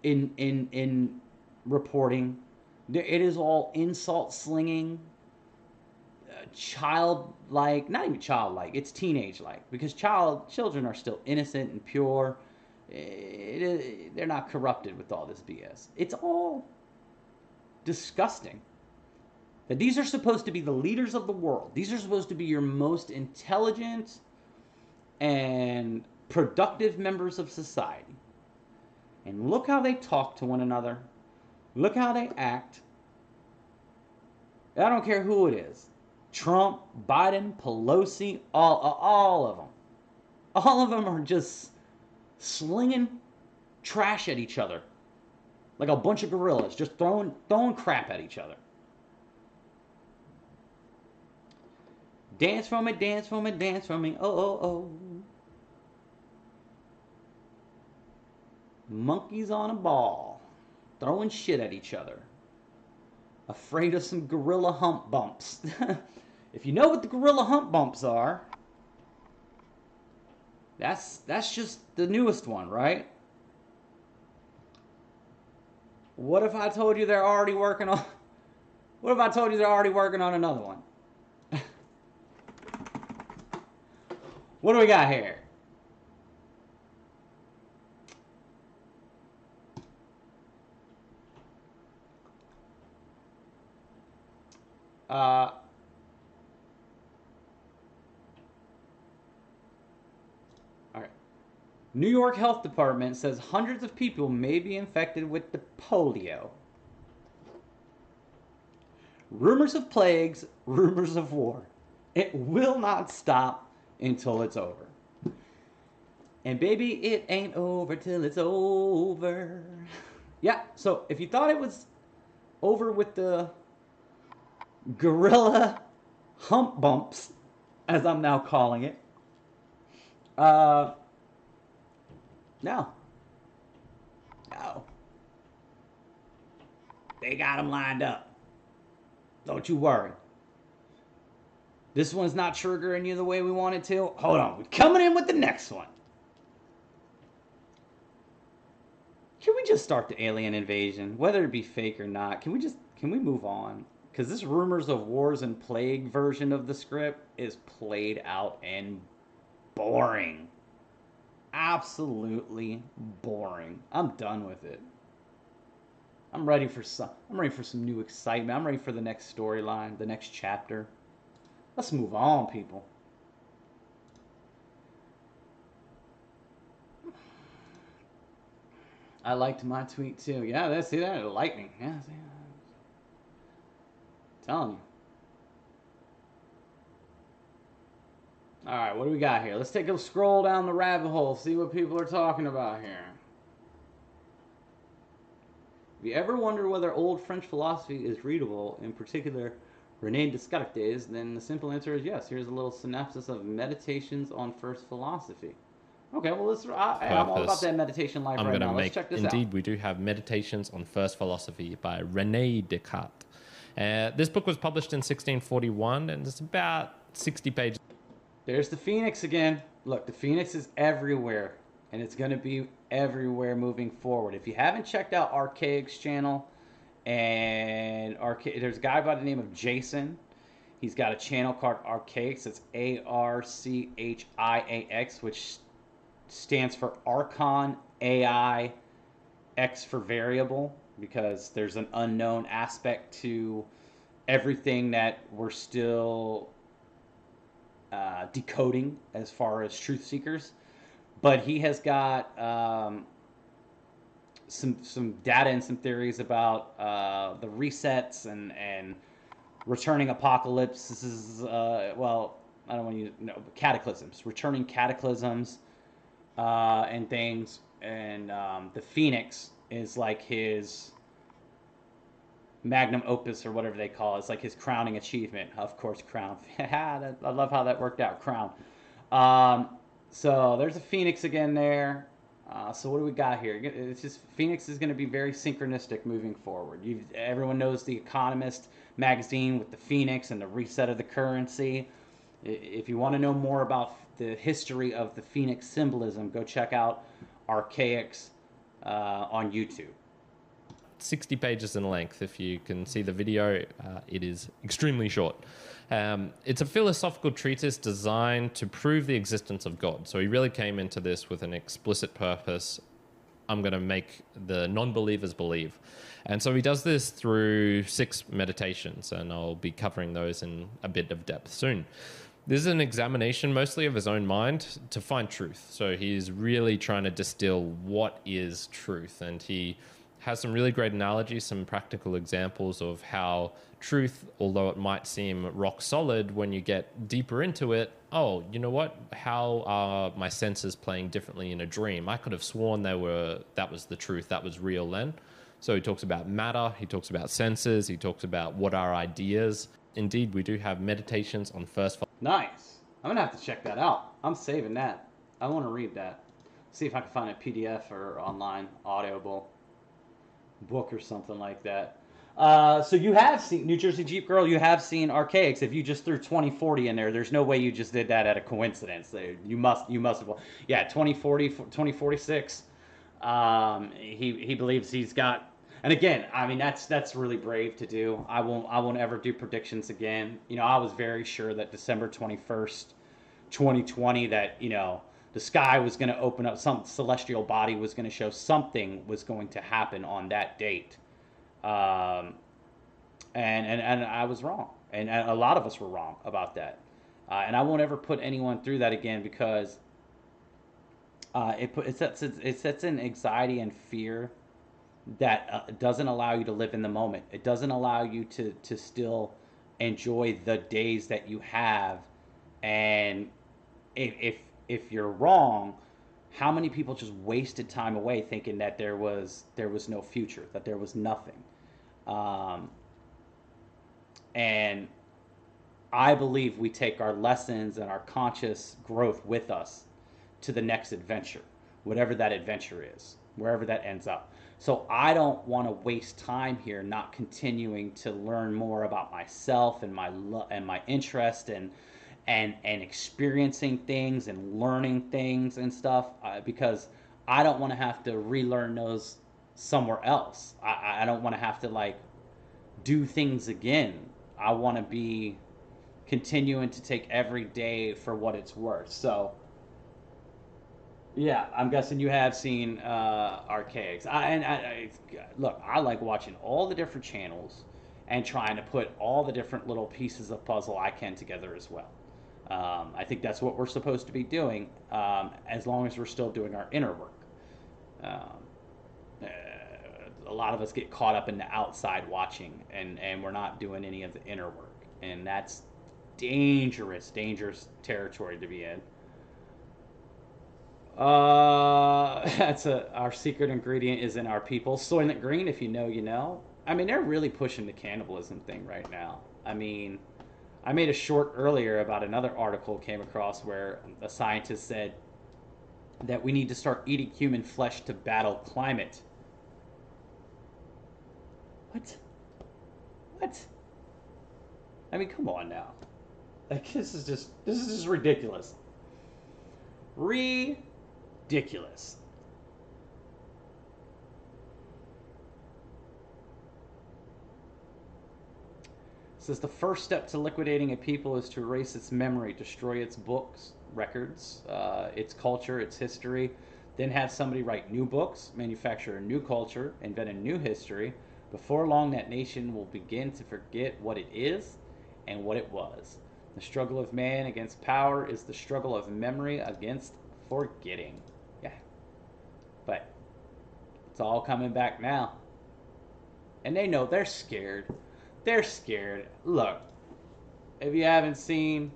in reporting. It is all insult slinging, childlike, not even childlike, it's teenage-like, because children are still innocent and pure. They're not corrupted with all this BS. It's all disgusting. That these are supposed to be the leaders of the world. These are supposed to be your most intelligent and productive members of society. And look how they talk to one another. Look how they act. I don't care who it is. Trump, Biden, Pelosi, all of them. All of them are just slinging trash at each other. Like a bunch of gorillas, just throwing crap at each other. Dance for me, dance for me, dance for me, oh, oh, oh. Monkeys on a ball, throwing shit at each other. Afraid of some gorilla hump bumps. If you know what the gorilla hump bumps are, that's just the newest one, right? What if I told you they're already working on What if I told you they're already working on another one? What do we got here? All right. New York Health Department says hundreds of people may be infected with the polio. Rumors of plagues, rumors of war. It will not stop until it's over. And baby, it ain't over till it's over. Yeah, so if you thought it was over with the gorilla hump bumps, as I'm now calling it, no. They got them lined up. Don't you worry. This one's not triggering you the way we want it to. Hold on, we're coming in with the next one. Can we just start the alien invasion? Whether it be fake or not, can we move on? Because this rumors of wars and plague version of the script is played out and boring. Absolutely boring. I'm done with it. I'm ready for some new excitement. I'm ready for the next storyline, the next chapter. Let's move on, people. I liked my tweet too. Yeah, see that? Lightning. Yeah, see that? Telling you. All right, what do we got here? Let's take a scroll down the rabbit hole, see what people are talking about here. If you ever wonder whether old French philosophy is readable, in particular René Descartes, then the simple answer is yes. Here's a little synopsis of Meditations on First Philosophy. Okay, well, I'm all about that meditation life right now. Let's check this out. Indeed, we do have Meditations on First Philosophy by René Descartes. This book was published in 1641, and it's about 60 pages. There's the Phoenix again. Look, the Phoenix is everywhere, and it's going to be everywhere moving forward. If you haven't checked out Archaic's channel, and there's a guy by the name of Jason. He's got a channel called Archaix. It's ARCHIAX, which stands for Archon AI X for variable, because there's an unknown aspect to everything that we're still decoding as far as truth seekers. But he has got some data and some theories about the resets and returning apocalypse. This is well, I don't want you to know, cataclysms, returning cataclysms and things. And the Phoenix is like his magnum opus, or whatever they call it. It's like his crowning achievement. Of course, crown. I love how that worked out. Crown. So there's a Phoenix again there. So what do we got here? It's just Phoenix is going to be very synchronistic moving forward. Everyone knows The Economist magazine with the Phoenix and the reset of the currency. If you want to know more about the history of the Phoenix symbolism, go check out Archaic's on YouTube. 60 pages in length. If you can see the video, it is extremely short. It's a philosophical treatise designed to prove the existence of God. So he really came into this with an explicit purpose. I'm going to make the non-believers believe. And so he does this through 6 meditations, and I'll be covering those in a bit of depth soon. This is an examination mostly of his own mind to find truth. So he's really trying to distill what is truth, and he has some really great analogies, some practical examples of how truth, although it might seem rock solid, when you get deeper into it, oh, you know what? How are my senses playing differently in a dream? I could have sworn that was the truth, that was real then. So he talks about matter, he talks about senses, he talks about what are ideas. Indeed, we do have Meditations on First. Nice. I'm going to have to check that out. I'm saving that. I want to read that. See if I can find a PDF or online audible book or something like that. So you have seen New Jersey Jeep Girl, you have seen Archaic's. If you just threw 2040 in there's no way you just did that at a coincidence. You must have. Yeah, 2046. He believes he's got. And again, I mean that's really brave to do. I won't ever do predictions again. You know, I was very sure that December 21st, 2020, that, you know, the sky was going to open up, some celestial body was going to show, something was going to happen on that date. Um, and I was wrong, and a lot of us were wrong about that. And I won't ever put anyone through that again, because it sets in anxiety and fear that doesn't allow you to live in the moment. It doesn't allow you to still enjoy the days that you have. And if you're wrong, how many people just wasted time away thinking that there was no future, that there was nothing. And I believe we take our lessons and our conscious growth with us to the next adventure, whatever that adventure is, wherever that ends up. So I don't want to waste time here not continuing to learn more about myself and my interest, and experiencing things and learning things and stuff, because I don't want to have to relearn those somewhere else. I don't want to have to like do things again. I want to be continuing to take every day for what it's worth. So yeah, I'm guessing you have seen Archaics. Look, I like watching all the different channels and trying to put all the different little pieces of puzzle I can together as well. I think that's what we're supposed to be doing, as long as we're still doing our inner work. A lot of us get caught up in the outside watching, and we're not doing any of the inner work. And that's dangerous territory to be in. Our secret ingredient is in our people. Soylent Green, if you know, you know. I mean, they're really pushing the cannibalism thing right now. I mean, I made a short earlier about another article came across where a scientist said that we need to start eating human flesh to battle climate. What? I mean, come on now. Like, this is just ridiculous. Ridiculous. It says the first step to liquidating a people is to erase its memory, destroy its books, records, its culture, its history, then have somebody write new books, manufacture a new culture, invent a new history. Before long, that nation will begin to forget what it is and what it was. The struggle of man against power is the struggle of memory against forgetting. Yeah. But it's all coming back now. And they know they're scared. They're scared. Look, if you haven't seen,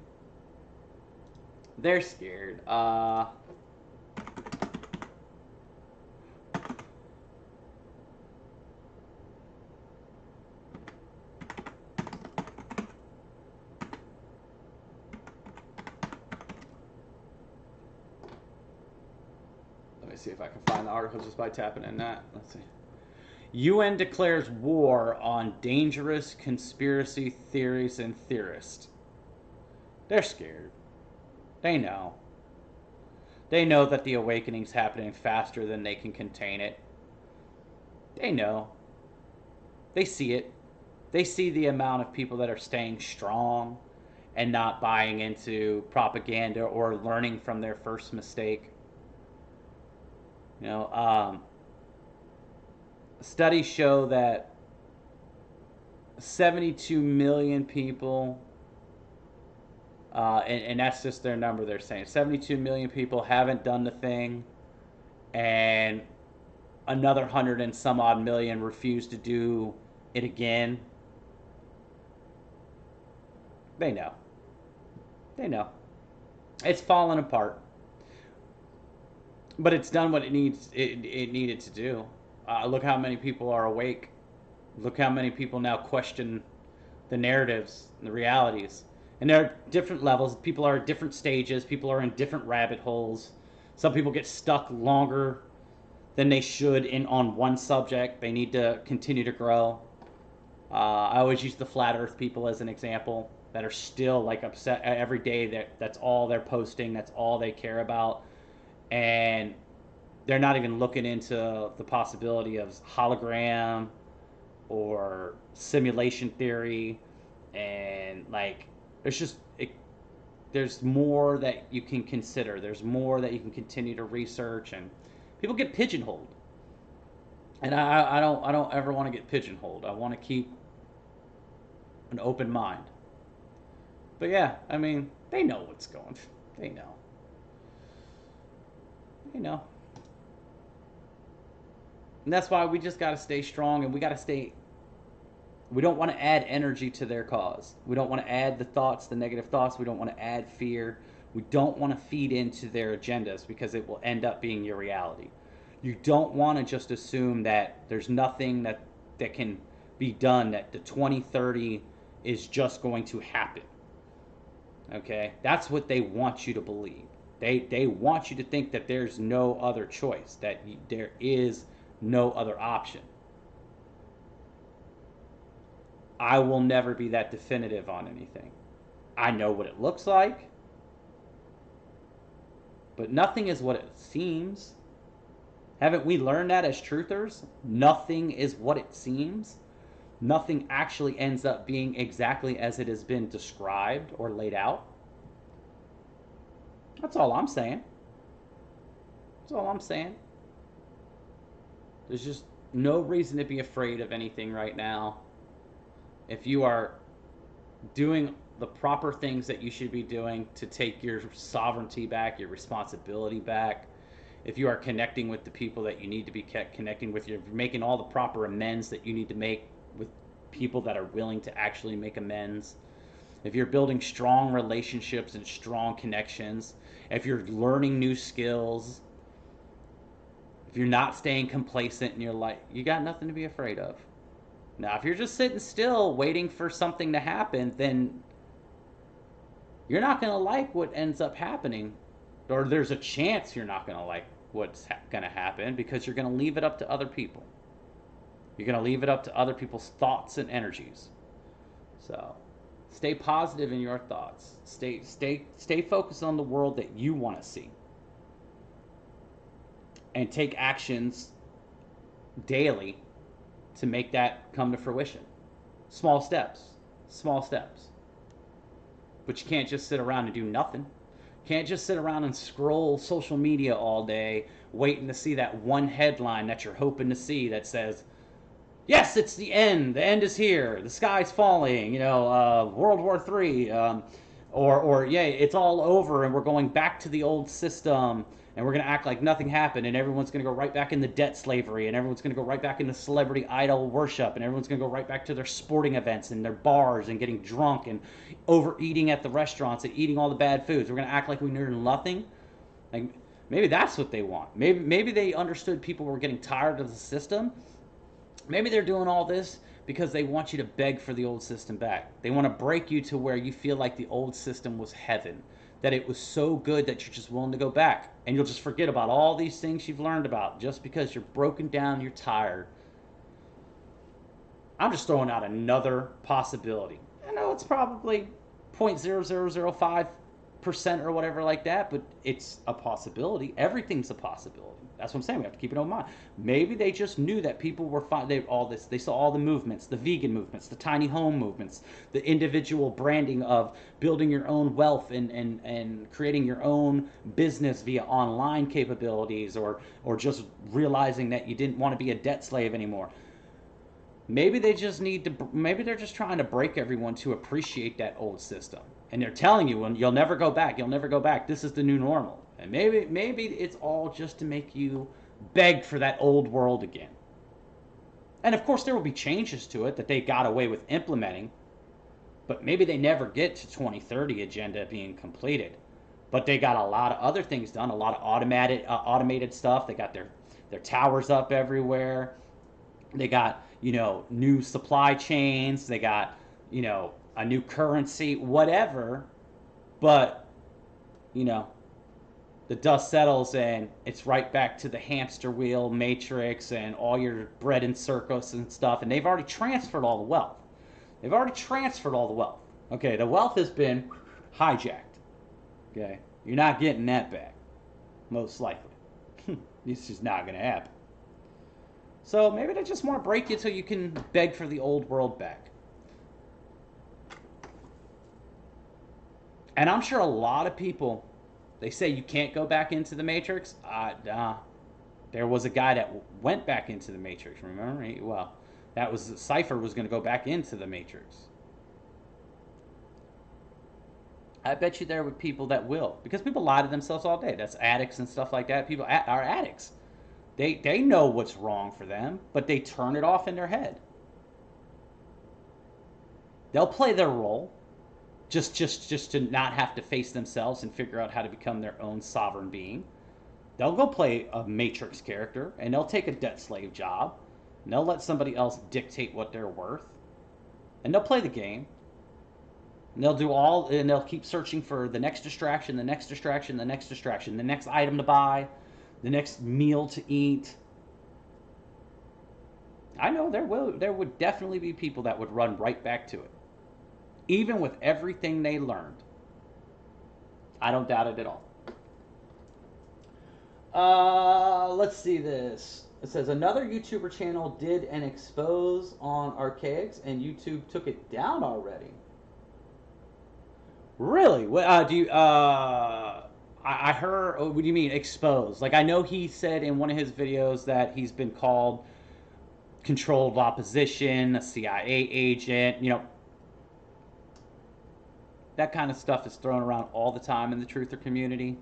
they're scared. Let me see if I can find the article just by tapping in that. Let's see. UN declares war on dangerous conspiracy theories and theorists. They're scared. They know. They know that the awakening's happening faster than they can contain it. They know. They see it. They see the amount of people that are staying strong and not buying into propaganda or learning from their first mistake. You know, studies show that 72 million people, and that's just their number they're saying, 72 million people haven't done the thing, and another 100 and some odd million refuse to do it again. They know. They know. It's falling apart. But it's done what it needed to do. Look how many people are awake. Look how many people now question the narratives and the realities. And there are different levels. People are at different stages. People are in different rabbit holes. Some people get stuck longer than they should on one subject. They need to continue to grow. I always use the flat earth people as an example, that are still like upset every day. That's all they're posting. That's all they care about. And they're not even looking into the possibility of hologram, or simulation theory, and like there's more that you can consider. There's more that you can continue to research, and people get pigeonholed. And I don't ever want to get pigeonholed. I want to keep an open mind. But yeah, I mean, they know what's going. They know. They know. And that's why we just got to stay strong, and we got to stay. We don't want to add energy to their cause. We don't want to add the thoughts, the negative thoughts. We don't want to add fear. We don't want to feed into their agendas, because it will end up being your reality. You don't want to just assume that there's nothing that can be done, that the 2030 is just going to happen. Okay? That's what they want you to believe. They want you to think that there's no other choice, that there is no other option. I will never be that definitive on anything. I know what it looks like, but nothing is what it seems. Haven't we learned that as truthers? Nothing is what it seems. Nothing actually ends up being exactly as it has been described or laid out. That's all I'm saying. That's all I'm saying. There's just no reason to be afraid of anything right now. If you are doing the proper things that you should be doing to take your sovereignty back, your responsibility back, if you are connecting with the people that you need to be connecting with, you're making all the proper amends that you need to make with people that are willing to actually make amends, if you're building strong relationships and strong connections, if you're learning new skills, if you're not staying complacent in your life, you got nothing to be afraid of. Now, if you're just sitting still waiting for something to happen, then you're not going to like what ends up happening. Or there's a chance you're not going to like what's going to happen, because you're going to leave it up to other people. You're going to leave it up to other people's thoughts and energies. So stay positive in your thoughts. Stay focused on the world that you want to see. And take actions daily to make that come to fruition. Small steps. Small steps. But you can't just sit around and do nothing. Can't just sit around and scroll social media all day waiting to see that one headline that you're hoping to see that says, yes, it's the end is here, the sky's falling, World War III, or yeah, it's all over and we're going back to the old system and we're going to act like nothing happened, and everyone's going to go right back into debt slavery, and everyone's going to go right back into celebrity idol worship, and everyone's going to go right back to their sporting events and their bars and getting drunk and overeating at the restaurants and eating all the bad foods. We're going to act like we knew nothing. Like, maybe that's what they want. Maybe they understood people were getting tired of the system. Maybe they're doing all this because they want you to beg for the old system back. They want to break you to where you feel like the old system was heaven, that it was so good that you're just willing to go back. And you'll just forget about all these things you've learned about just because you're broken down, you're tired. I'm just throwing out another possibility. I know it's probably 0.0005% or whatever like that, but it's a possibility. Everything's a possibility. That's what I'm saying. We have to keep it in mind. Maybe they just knew that people were fine. They saw all the movements, the vegan movements, the tiny home movements, the individual branding of building your own wealth and creating your own business via online capabilities, or just realizing that you didn't want to be a debt slave anymore. Maybe they just maybe they're just trying to break everyone to appreciate that old system. And they're telling you, well, you'll never go back. You'll never go back. This is the new normal. And maybe it's all just to make you beg for that old world again. And of course, there will be changes to it that they got away with implementing. But maybe they never get to 2030 agenda being completed. But they got a lot of other things done, a lot of automated stuff. They got their towers up everywhere. They got, new supply chains. They got, a new currency, whatever. But, the dust settles and it's right back to the hamster wheel matrix and all your bread and circus and stuff. And they've already transferred all the wealth. Okay, the wealth has been hijacked. Okay, you're not getting that back, most likely. This is not going to happen. So maybe they just want to break you so you can beg for the old world back. And I'm sure a lot of people, they say you can't go back into the Matrix. There was a guy that went back into the Matrix, remember? Well, that was, Cypher was going to go back into the Matrix. I bet you there were people that will. Because people lie to themselves all day. That's addicts and stuff like that. People are addicts. They know what's wrong for them, but they turn it off in their head. They'll play their role just to not have to face themselves and figure out how to become their own sovereign being. They'll go play a Matrix character, and they'll take a debt slave job, and they'll let somebody else dictate what they're worth, and they'll play the game, and they'll keep searching for the next distraction, the next distraction, the next distraction, the next item to buy, the next meal to eat. I know there would definitely be people that would run right back to it, even with everything they learned. I don't doubt it at all. Let's see this. It says another YouTuber channel did an expose on archaics and YouTube took it down already. Really? What do you? I heard. Oh, what do you mean expose? Like I know he said in one of his videos that he's been called controlled opposition, a CIA agent. You know, that kind of stuff is thrown around all the time in the truther community.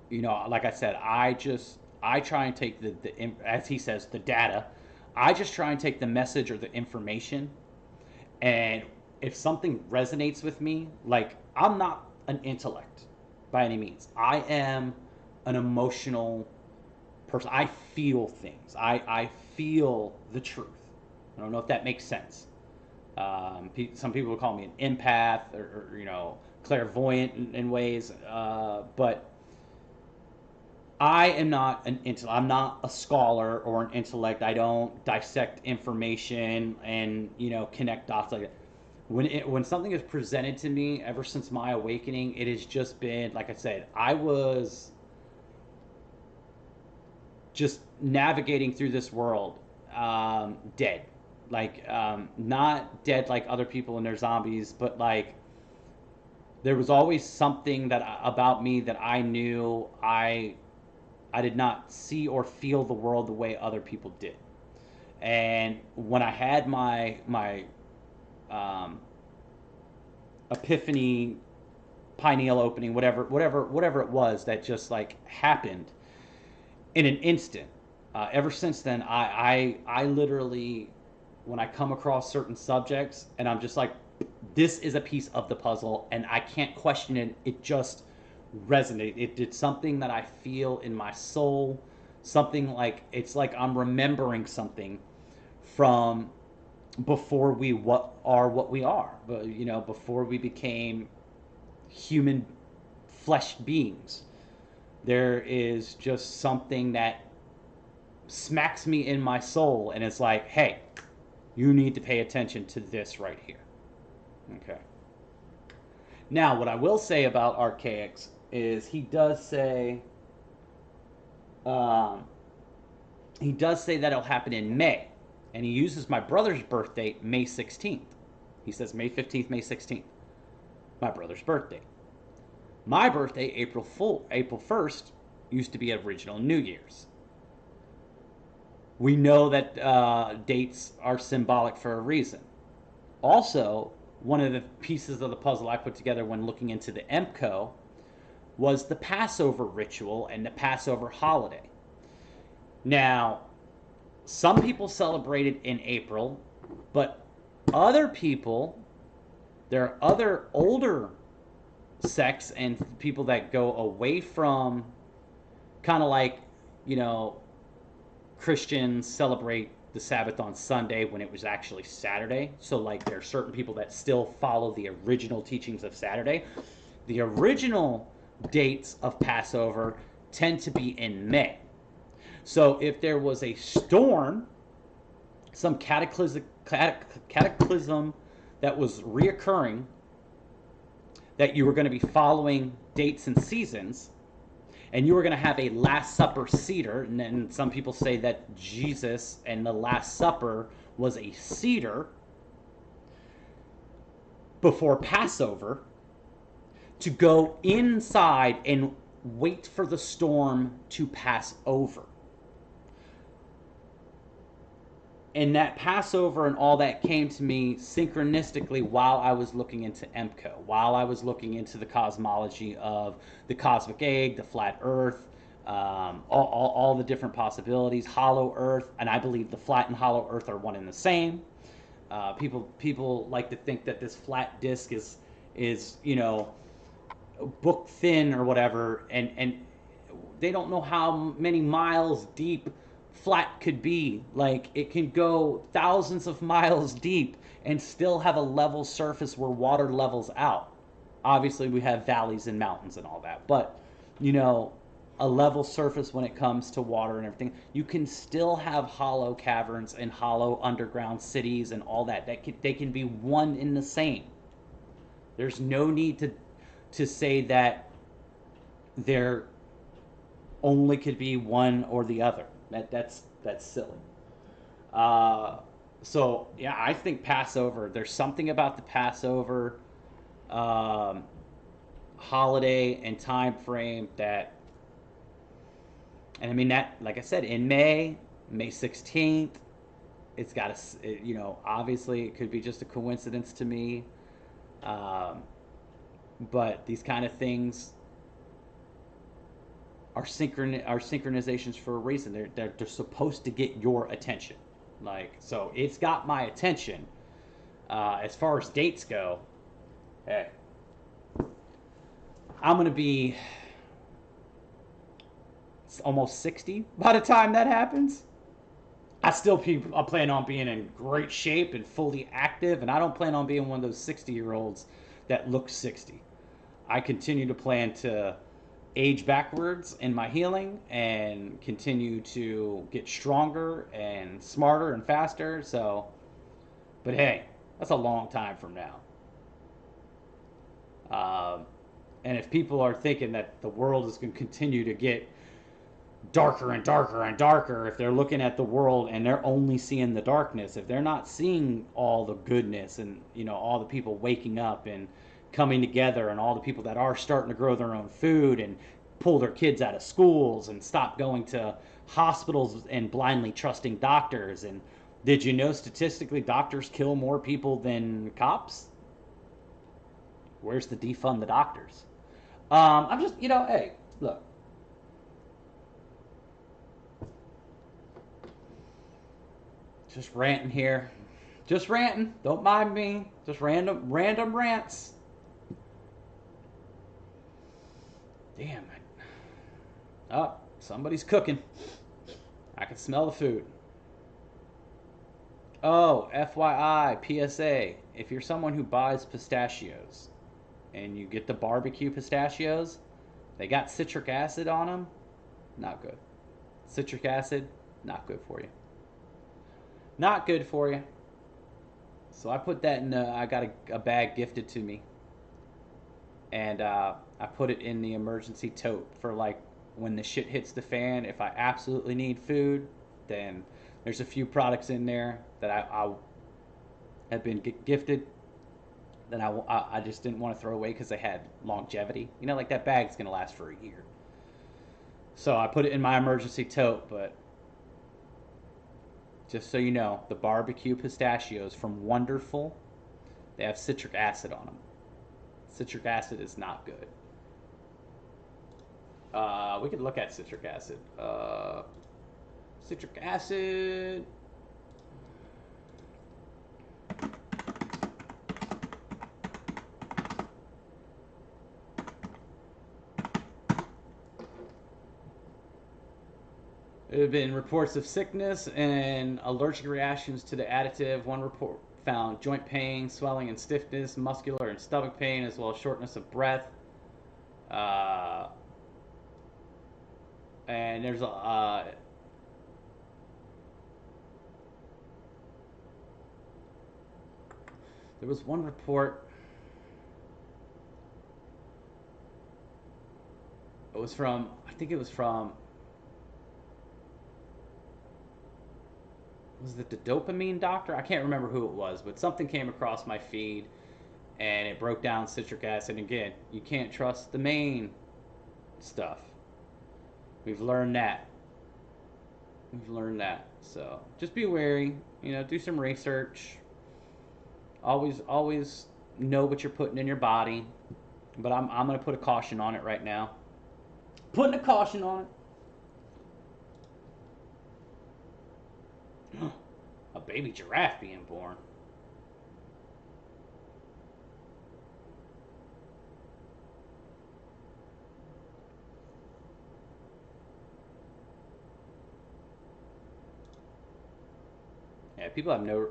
You know, like I said, I try and take the as he says, the data. I just try and take the message or the information, and if something resonates with me, like I'm not an intellect by any means. I am an emotional person. I feel things. I feel the truth. I don't know if that makes sense. Some people will call me an empath or you know, clairvoyant in ways, but I am not an intellect. I'm not a scholar or an intellect. I don't dissect information and, you know, connect dots like that. When something is presented to me, ever since my awakening, it has just been, like I said, I was just navigating through this world, dead. Like, not dead like other people and their zombies, but like, there was always something about me that I knew I did not see or feel the world the way other people did. And when I had my epiphany, pineal opening, whatever it was that just like happened in an instant, ever since then, I literally, when I come across certain subjects and I'm just like, this is a piece of the puzzle and I can't question it, it just resonate. It did something that I feel in my soul, something like it's like I'm remembering something from before we what we are, but you know, before we became human flesh beings. There is just something that smacks me in my soul and it's like, hey, you need to pay attention to this right here. Okay. Now, what I will say about archaics is he does say that it'll happen in May, and he uses my brother's birth date, May 16th. He says May 15th, May 16th, my brother's birthday. My birthday, April 1st, used to be original New Year's. We know that dates are symbolic for a reason. Also, one of the pieces of the puzzle I put together when looking into the EMCO was the Passover ritual and the Passover holiday. Now, some people celebrate it in April, but other people, there are other older sects and people that go away from kind of like, you know, Christians celebrate the Sabbath on Sunday when it was actually Saturday. So like there are certain people that still follow the original teachings of Saturday. The original dates of Passover tend to be in May. So if there was a storm, some cataclysm that was reoccurring, that you were going to be following dates and seasons, and you were going to have a Last Supper Seder, and then some people say that Jesus and the Last Supper was a Seder before Passover, to go inside and wait for the storm to pass over. And that Passover and all that came to me synchronistically while I was looking into EMCO, while I was looking into the cosmology of the cosmic egg, the flat earth, all the different possibilities, hollow earth, and I believe the flat and hollow earth are one and the same. People like to think that this flat disc is book thin or whatever, and they don't know how many miles deep flat could be. Like, it can go thousands of miles deep and still have a level surface where water levels out. Obviously we have valleys and mountains and all that, but a level surface when it comes to water and everything. You can still have hollow caverns and hollow underground cities and all that. They can be one in the same. There's no need to say that there only could be one or the other. That's silly. So yeah, I think Passover. There's something about the Passover holiday and time frame that, and I mean that, like I said, in May 16th, it's got obviously it could be just a coincidence to me, but these kind of things are synchronizations for a reason. They're supposed to get your attention. Like, so it's got my attention. As far as dates go, hey, I'm gonna be almost 60 by the time that happens. I plan on being in great shape and fully active, and I don't plan on being one of those 60-year-olds that look 60. I continue to plan to age backwards in my healing and continue to get stronger and smarter and faster. So, but hey, that's a long time from now. And if people are thinking that the world is going to continue to get darker and darker and darker, if they're looking at the world and they're only seeing the darkness, if they're not seeing all the goodness and all the people waking up and coming together, and all the people that are starting to grow their own food and pull their kids out of schools and stop going to hospitals and blindly trusting doctors. And did you know statistically doctors kill more people than cops? Where's the defund the doctors? I'm just, hey, look. Just ranting here. Just ranting. Don't mind me. Just random rants. Damn it. Oh, somebody's cooking. I can smell the food. Oh, FYI, PSA. If you're someone who buys pistachios and you get the barbecue pistachios, they got citric acid on them. Not good. Citric acid, not good for you. Not good for you. So I put that in I got a bag gifted to me. And I put it in the emergency tote for, like, when the shit hits the fan. If I absolutely need food, then there's a few products in there that I have been gifted that I just didn't want to throw away because they had longevity. Like that bag's going to last for a year. So I put it in my emergency tote, but just so you know, the barbecue pistachios from Wonderful, they have citric acid on them. Citric acid is not good. We could look at citric acid. Citric acid. There have been reports of sickness and allergic reactions to the additive. One report found joint pain, swelling and stiffness, muscular and stomach pain, as well as shortness of breath. And there's there was one report. was from, I think it was from, was it the dopamine doctor? I can't remember who it was, but something came across my feed and it broke down citric acid. Again, you can't trust the main stuff. We've learned that. We've learned that. So just be wary, do some research. Always know what you're putting in your body. But I'm going to put a caution on it right now. Putting a caution on it. A baby giraffe being born. Yeah, people have no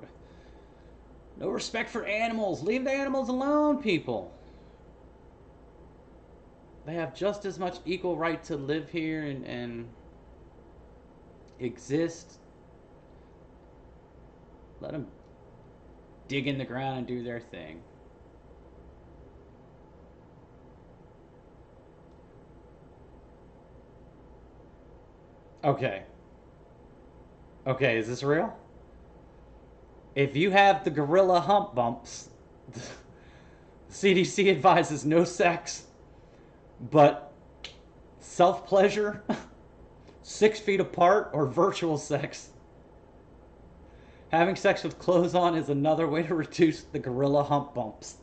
respect for animals. Leave the animals alone, people. They have just as much equal right to live here and exist. Let them dig in the ground and do their thing. Okay. Okay, is this real? If you have the gorilla hump bumps, the CDC advises no sex, but self-pleasure, 6 feet apart, or virtual sex. Having sex with clothes on is another way to reduce the gorilla hump bumps.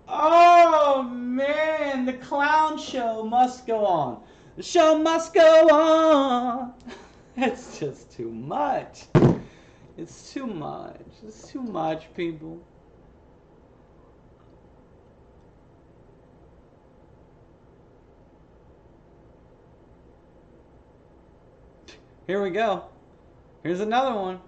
Oh, man, the clown show must go on. The show must go on. It's just too much. It's too much. It's too much, people. Here we go. Here's another one.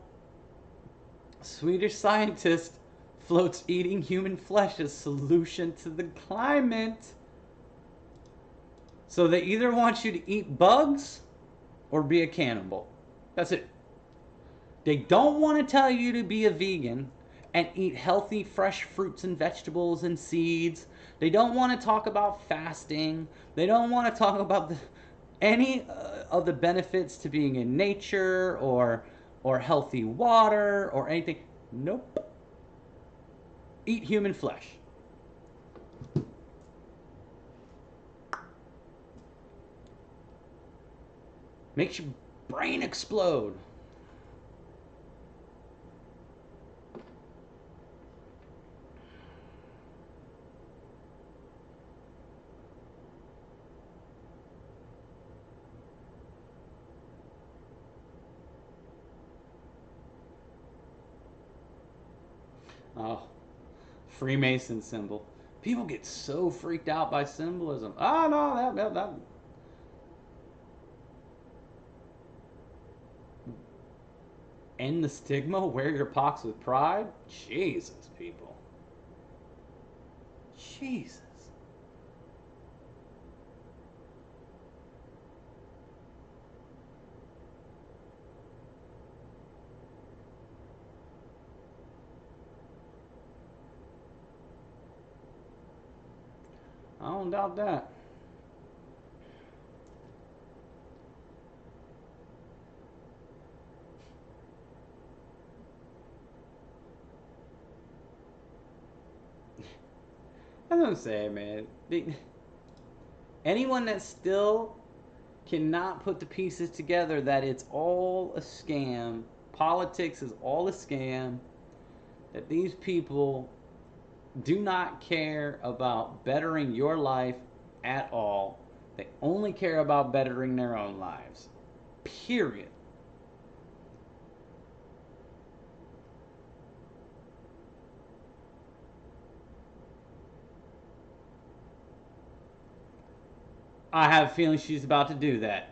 Swedish scientist floats eating human flesh as solution to the climate. So they either want you to eat bugs or be a cannibal. That's it. They don't want to tell you to be a vegan and eat healthy, fresh fruits and vegetables and seeds. They don't want to talk about fasting. They don't want to talk about any of the benefits to being in nature or healthy water or anything. Nope. Eat human flesh. Makes your brain explode. Oh, Freemason symbol. People get so freaked out by symbolism. Oh, no, that. End the stigma, wear your pox with pride. Jesus, people. Jesus. I don't doubt that. That's what I'm saying, man. Anyone that still cannot put the pieces together that it's all a scam, politics is all a scam, that these people do not care about bettering your life at all. They only care about bettering their own lives. Period. I have a feeling she's about to do that.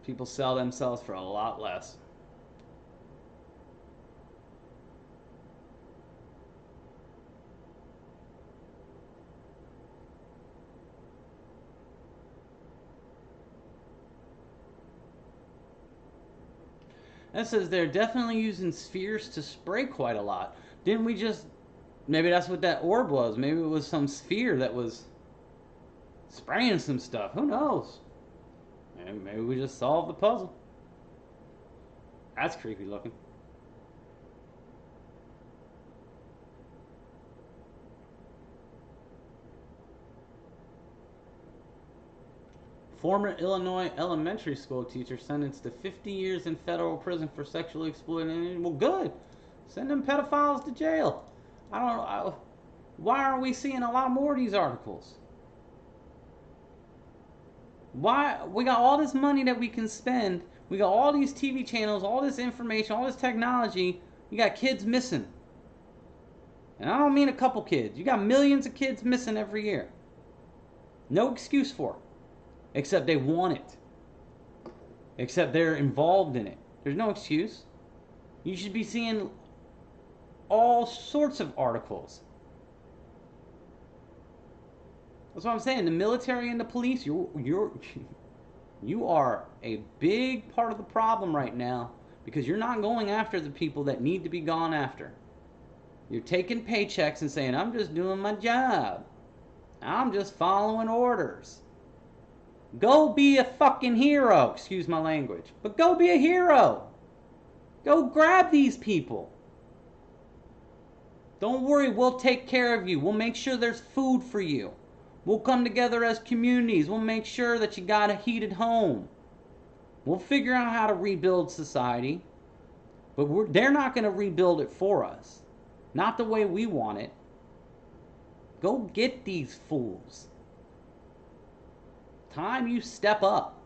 People sell themselves for a lot less. That says they're definitely using spheres to spray quite a lot. Didn't we just... Maybe that's what that orb was. Maybe it was some sphere that was spraying some stuff. Who knows? Maybe we just solved the puzzle. That's creepy looking. Former Illinois elementary school teacher sentenced to 50 years in federal prison for sexually exploiting. Well, good. Send them pedophiles to jail. Why aren't we seeing a lot more of these articles? Why? We got all this money that we can spend. We got all these TV channels, all this information, all this technology. You got kids missing. And I don't mean a couple kids. You got millions of kids missing every year. No excuse for it. Except they want it. Except they're involved in it. There's no excuse. You should be seeing all sorts of articles. That's what I'm saying. The military and the police, you are a big part of the problem right now because you're not going after the people that need to be gone after. You're taking paychecks and saying, I'm just doing my job. I'm just following orders. Go be a fucking hero. Excuse my language. But go be a hero. Go grab these people. Don't worry, we'll take care of you. We'll make sure there's food for you. We'll come together as communities. We'll make sure that you got a heated home. We'll figure out how to rebuild society. But they're not going to rebuild it for us. Not the way we want it. Go get these fools. Time you step up.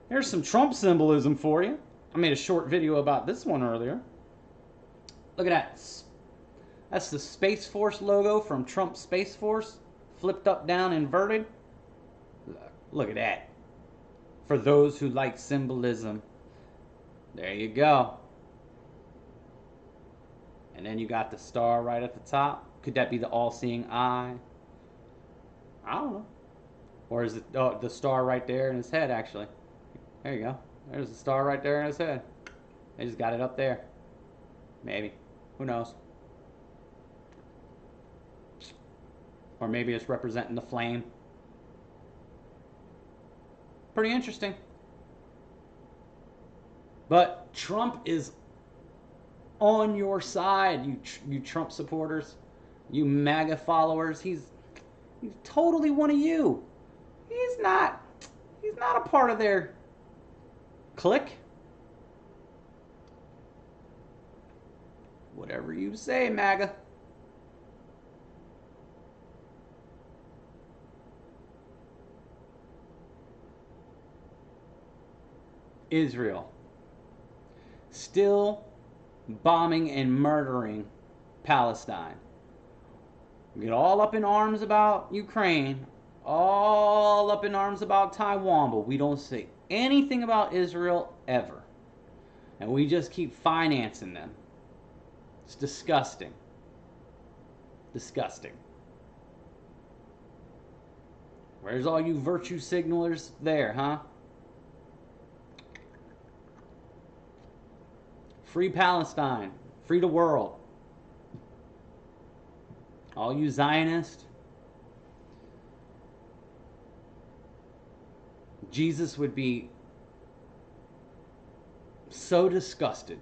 Here's some Trump symbolism for you. I made a short video about this one earlier. Look at that. That's the Space Force logo from Trump Space Force. Flipped up, down, inverted. Look at that. For those who like symbolism. There you go. And then you got the star right at the top. Could that be the all-seeing eye? I don't know. Or is it the star right there in his head, actually? There you go. There's the star right there in his head. They just got it up there. Maybe. Who knows? Or maybe it's representing the flame. Pretty interesting. But Trump is on your side, you Trump supporters, you MAGA followers. He's totally one of you. He's not a part of their clique. Whatever you say, MAGA. Israel. Still bombing and murdering Palestine. We get all up in arms about Ukraine, all up in arms about Taiwan, but we don't say anything about Israel ever. And we just keep financing them. It's disgusting. Disgusting. Where's all you virtue signalers there, huh? Free Palestine. Free the world. All you Zionists. Jesus would be so disgusted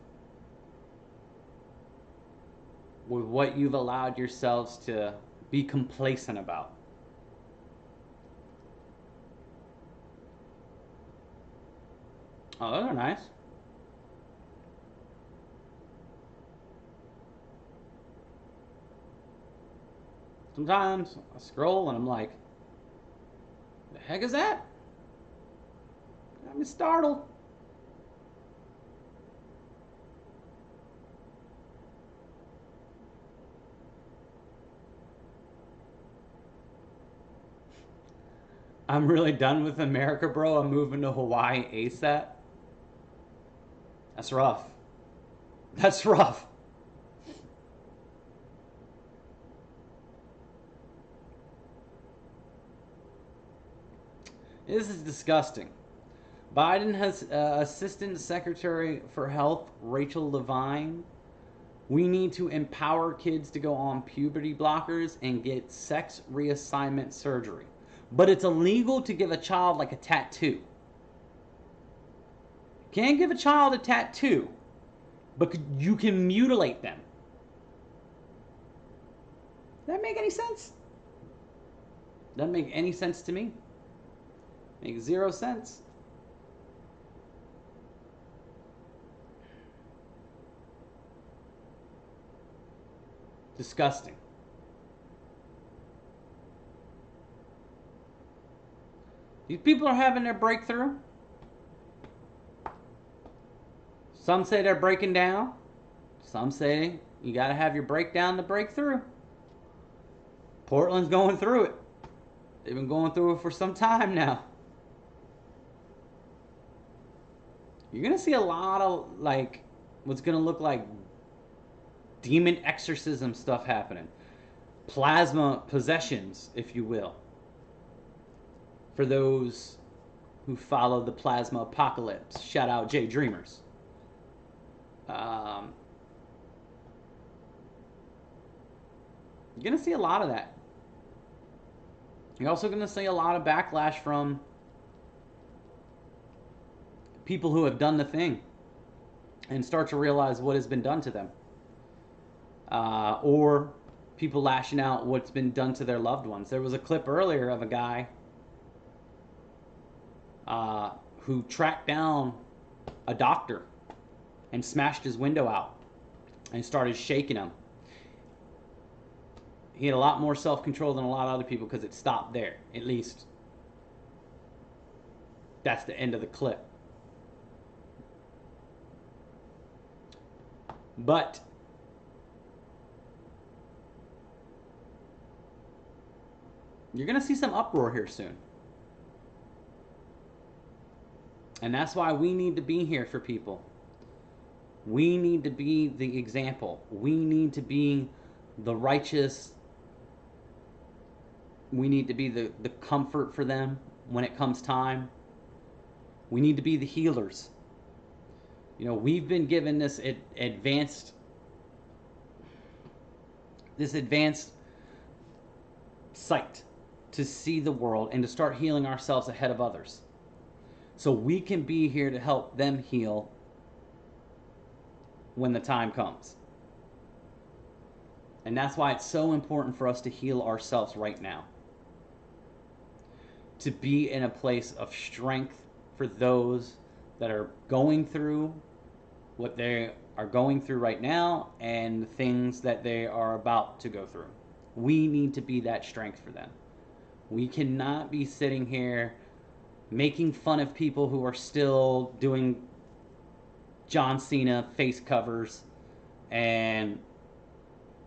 with what you've allowed yourselves to be complacent about. Oh, those are nice. Sometimes I scroll and I'm like, the heck is that? Got me startled. I'm really done with America, bro. I'm moving to Hawaii ASAP. That's rough. That's rough. This is disgusting. Biden has Assistant Secretary for Health Rachel Levine. We need to empower kids to go on puberty blockers and get sex reassignment surgery. But it's illegal to give a child like a tattoo. Can't give a child a tattoo, but you can mutilate them. Does that make any sense? Doesn't make any sense to me. Makes 0 sense. Disgusting. These people are having their breakthrough. Some say they're breaking down. Some say you got to have your breakdown to break through. Portland's going through it. They've been going through it for some time now. You're going to see a lot of, like, what's going to look like demon exorcism stuff happening. Plasma possessions, if you will. For those who follow the plasma apocalypse. Shout out Jay Dreamers. You're going to see a lot of that. You're also going to see a lot of backlash from people who have done the thing and start to realize what has been done to them. Or people lashing out what's been done to their loved ones. There was a clip earlier of a guy who tracked down a doctor and smashed his window out and started shaking him. He had a lot more self-control than a lot of other people because it stopped there. At least that's the end of the clip. But you're going to see some uproar here soon. And that's why we need to be here for people. We need to be the example. We need to be the righteous. We need to be the comfort for them when it comes time. We need to be the healers. You know, we've been given this advanced sight to see the world and to start healing ourselves ahead of others. So we can be here to help them heal when the time comes. And that's why it's so important for us to heal ourselves right now. To be in a place of strength for those that are going through what they are going through right now and the things that they are about to go through. We need to be that strength for them. We cannot be sitting here making fun of people who are still doing John Cena face covers and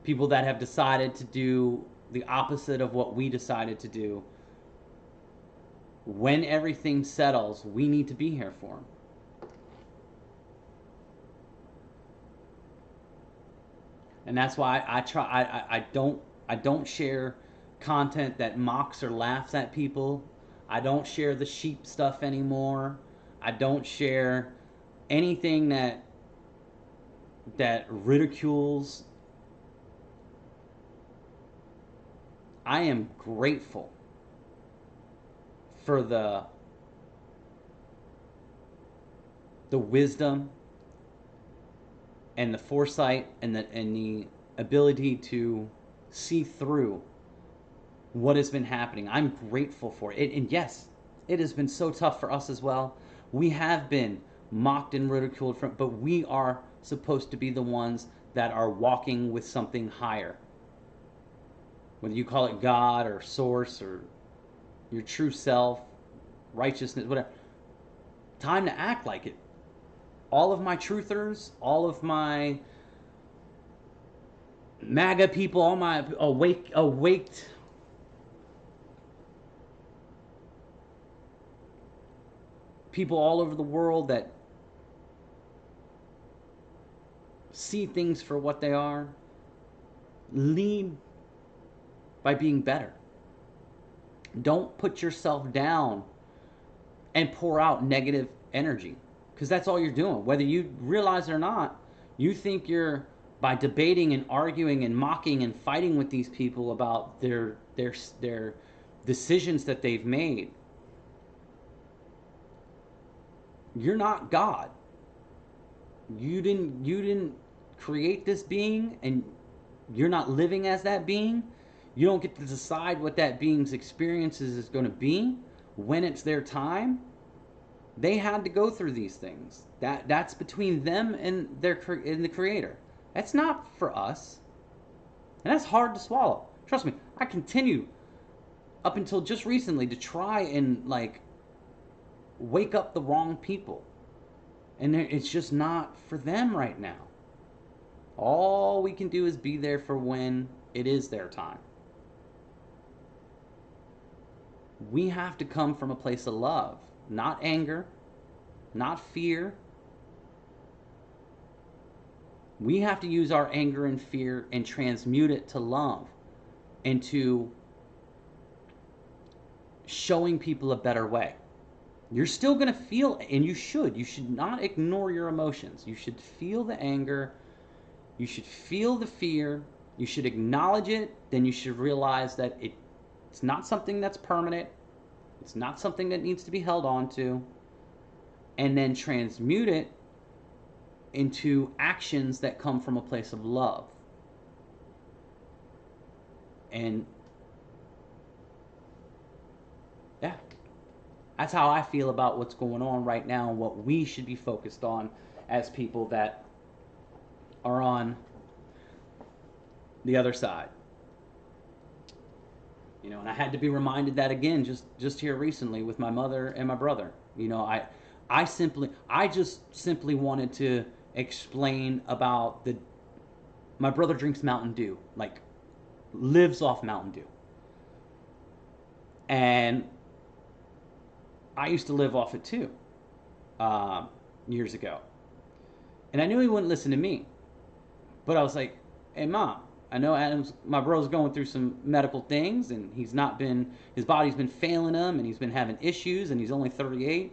people that have decided to do the opposite of what we decided to do. When everything settles, we need to be here for them. And that's why I don't share content that mocks or laughs at people. I don't share the sheep stuff anymore. I don't share anything that ridicules. I am grateful for the wisdom and the foresight and the ability to see through what has been happening. I'm grateful for it. And yes, it has been so tough for us as well. We have been mocked and ridiculed, but we are supposed to be the ones that are walking with something higher. Whether you call it God or source or your true self, righteousness, whatever. Time to act like it. All of my truthers, all of my MAGA people, all my awaked people all over the world that see things for what they are, lead by being better. Don't put yourself down and pour out negative energy, because that's all you're doing. Whether you realize it or not, you think you're, by debating and arguing and mocking and fighting with these people about their decisions that they've made, you're not God. You didn't create this being, and you're not living as that being. You don't get to decide what that being's experiences is going to be when it's their time. They had to go through these things. That's between them and the creator. That's not for us. And that's hard to swallow. Trust me, I continue up until just recently to try and like wake up the wrong people. And it's just not for them right now. All we can do is be there for when it is their time. We have to come from a place of love, not anger, not fear. We have to use our anger and fear and transmute it to love, into showing people a better way. You're still going to feel, and you should not ignore your emotions. You should feel the anger. You should feel the fear. You should acknowledge it. Then you should realize that it's not something that's permanent. It's not something that needs to be held on to. And then transmute it into actions that come from a place of love. And yeah, that's how I feel about what's going on right now and what we should be focused on as people that are on the other side. You know, and I had to be reminded that again just here recently with my mother and my brother. You know, I just simply wanted to explain about my brother drinks Mountain Dew, like lives off Mountain Dew. And I used to live off it too, years ago. And I knew he wouldn't listen to me. But I was like, hey, Mom, I know my bro's going through some medical things, and his body's been failing him, and he's been having issues, and he's only 38.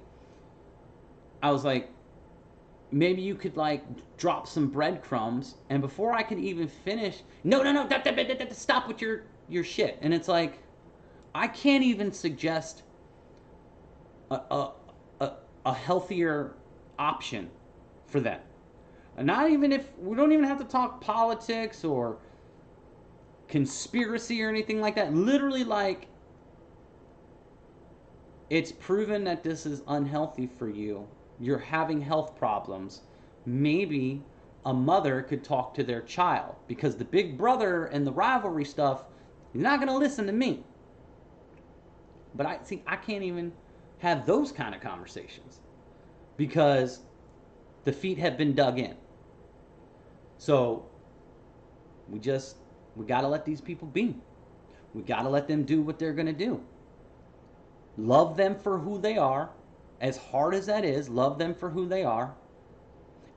I was like, maybe you could like drop some breadcrumbs, and before I could even finish, no, stop with your shit. And it's like, I can't even suggest a healthier option for them. And not even if we don't even have to talk politics or conspiracy or anything like that. Literally, like, it's proven that this is unhealthy for you. You're having health problems. Maybe a mother could talk to their child, because the big brother and the rivalry stuff, he's not going to listen to me. But I can't even have those kind of conversations because the feet have been dug in. So we got to let these people be. We got to let them do what they're going to do. Love them for who they are. As hard as that is, love them for who they are.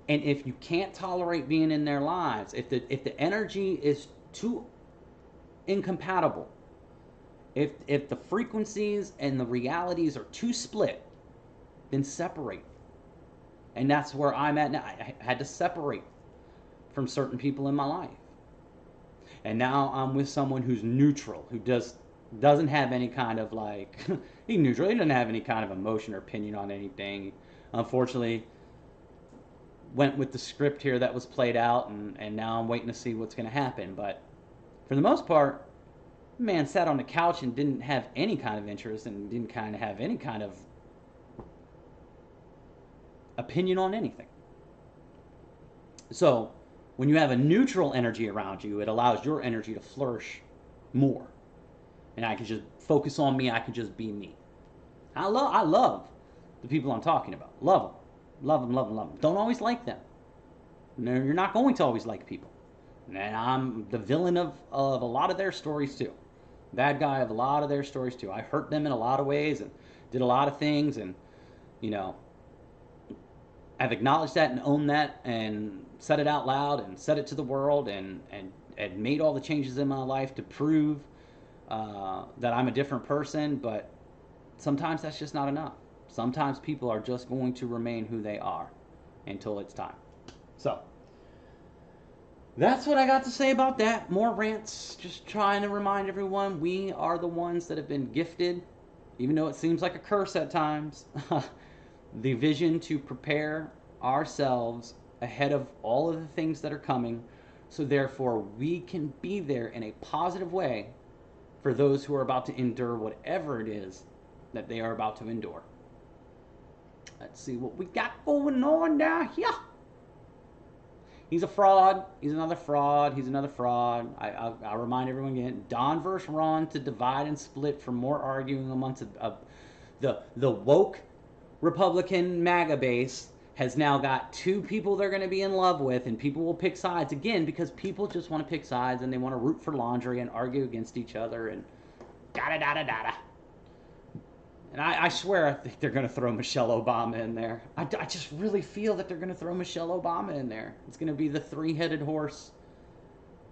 And if you can't tolerate being in their lives, if the energy is too incompatible, if the frequencies and the realities are too split, then separate. And that's where I'm at now. I had to separate from certain people in my life. And now I'm with someone who's neutral, who doesn't have any kind of like, he's neutral, he doesn't have any kind of emotion or opinion on anything. Unfortunately, went with the script here that was played out, and now I'm waiting to see what's going to happen. But for the most part, the man sat on the couch and didn't have any kind of interest and didn't kind of have any kind of opinion on anything. So when you have a neutral energy around you, it allows your energy to flourish more. And I can just focus on me. I can just be me. I love the people I'm talking about. Love them. Love them, love them, love them. Don't always like them. No, you're not going to always like people. And I'm the villain of a lot of their stories too. Bad guy of a lot of their stories too. I hurt them in a lot of ways and did a lot of things, and you know, I've acknowledged that and owned that and said it out loud and said it to the world and made all the changes in my life to prove that I'm a different person. But sometimes that's just not enough. Sometimes people are just going to remain who they are until it's time. So, that's what I got to say about that. More rants. Just trying to remind everyone we are the ones that have been gifted, even though it seems like a curse at times, the vision to prepare ourselves ahead of all of the things that are coming, so therefore we can be there in a positive way for those who are about to endure whatever it is that they are about to endure. Let's see what we got going on down here. He's a fraud. He's another fraud. He's another fraud. I'll remind everyone again. Don versus Ron to divide and split for more arguing amongst the woke Republican MAGA base has now got two people they're going to be in love with, and people will pick sides again because people just want to pick sides and they want to root for laundry and argue against each other and da-da-da-da-da-da. And I swear I think they're going to throw Michelle Obama in there. I just really feel that they're going to throw Michelle Obama in there. It's going to be the three-headed horse,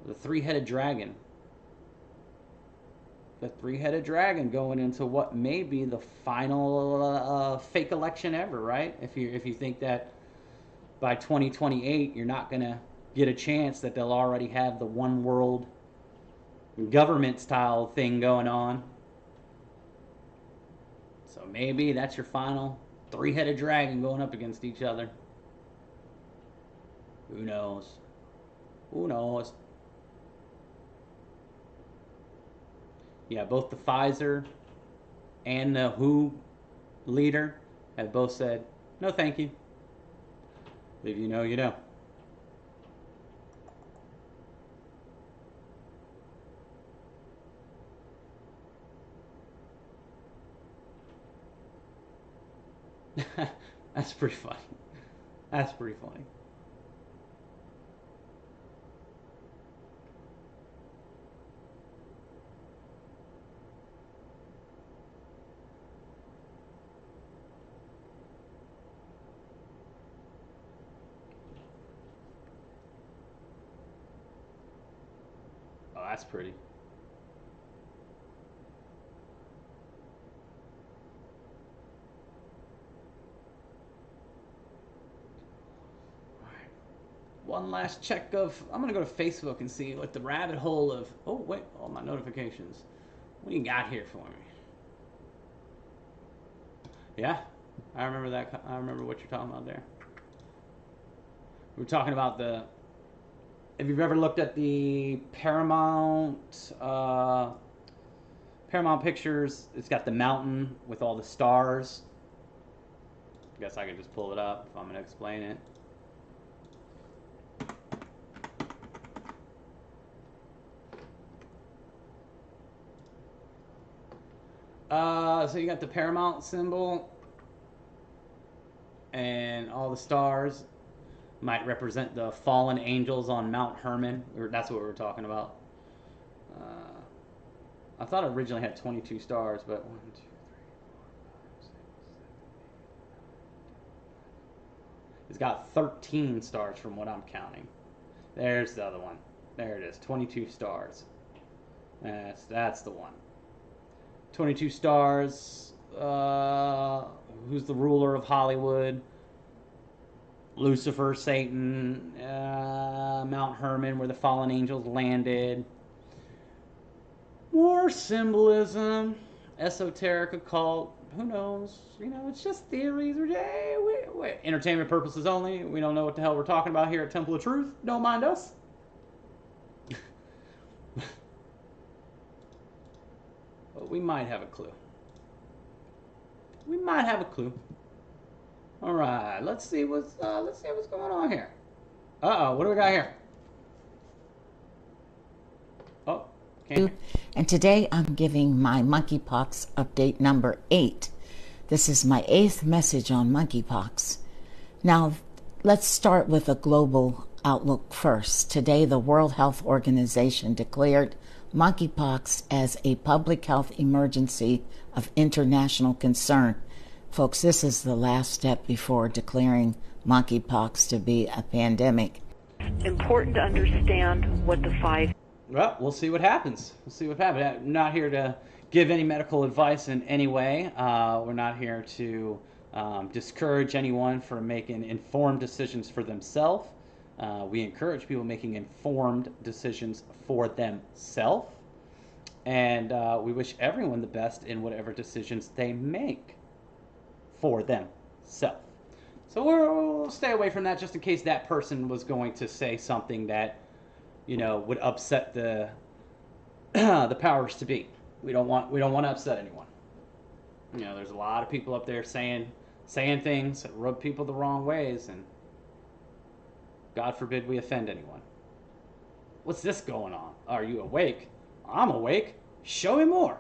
the three-headed dragon. The three-headed dragon going into what may be the final fake election ever, right? If you think that by 2028 you're not going to get a chance, that they'll already have the one world government style thing going on. So maybe that's your final three-headed dragon going up against each other. Who knows? Who knows? Yeah, both the Pfizer and the WHO leader have both said, no thank you. If you know, you know. That's pretty funny. That's pretty funny. Oh, that's pretty. One last check of, I'm gonna go to Facebook and see what the rabbit hole of, oh wait, all my notifications. What do you got here for me? Yeah, I remember that. I remember what you're talking about there. We're talking about the, if you've ever looked at the Paramount Pictures, it's got the mountain with all the stars. I guess I can just pull it up if I'm gonna explain it. So you got the Paramount symbol, and all the stars might represent the fallen angels on Mount Hermon. That's what we were talking about. I thought it originally had 22 stars, but 1, 2, 3, 4, 5, 6, 7, 8. It's got 13 stars from what I'm counting. There's the other one. There it is, 22 stars. That's the one. 22 stars. Who's the ruler of Hollywood? Lucifer, Satan, Mount Hermon, where the fallen angels landed. More symbolism, esoteric, occult. Who knows? You know, it's just theories. Entertainment purposes only. We don't know what the hell we're talking about here at Temple of Truth. Don't mind us. But we might have a clue. We might have a clue. All right, let's see what's going on here. Uh-oh, what do we got here? Oh, can't. And today I'm giving my monkeypox update number 8. This is my 8th message on monkeypox. Now, let's start with a global outlook first. Today, the World Health Organization declared monkeypox as a public health emergency of international concern. Folks, this is the last step before declaring monkeypox to be a pandemic. Important to understand what the 5. Well, we'll see what happens. We'll see what happens. I'm not here to give any medical advice in any way. We're not here to discourage anyone from making informed decisions for themselves. We encourage people making informed decisions for themselves. And we wish everyone the best in whatever decisions they make for themselves. So we'll stay away from that just in case that person was going to say something that, would upset the the powers to be. We don't want to upset anyone. There's a lot of people up there saying things that rub people the wrong ways, and God forbid we offend anyone. What's this going on? Are you awake? I'm awake. Show me more.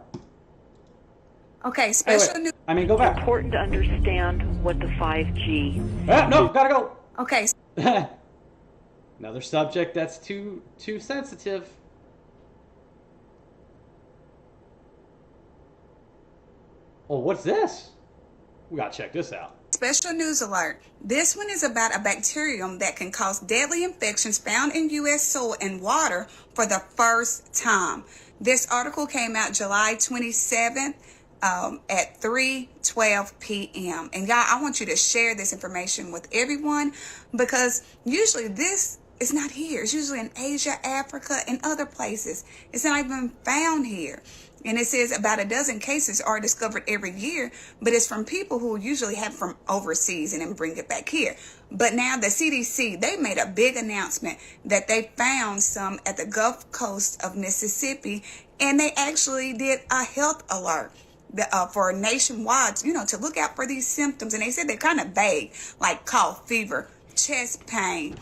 Okay, special news. Go back. It's important to understand what the 5G. No, gotta go. Okay. Another subject that's too sensitive. Oh, what's this? We gotta check this out. Special news alert. This one is about a bacterium that can cause deadly infections found in U.S. soil and water for the first time. This article came out July 27th at 3:12 p.m. And y'all, I want you to share this information with everyone because usually this is not here. It's usually in Asia, Africa, and other places. It's not even found here. And it says about a dozen cases are discovered every year, but it's from people who usually have from overseas and then bring it back here. But now the CDC, they made a big announcement that they found some at the Gulf Coast of Mississippi, and they actually did a health alert for nationwide, to look out for these symptoms. And they said they're kind of vague, like cough, fever, chest pain,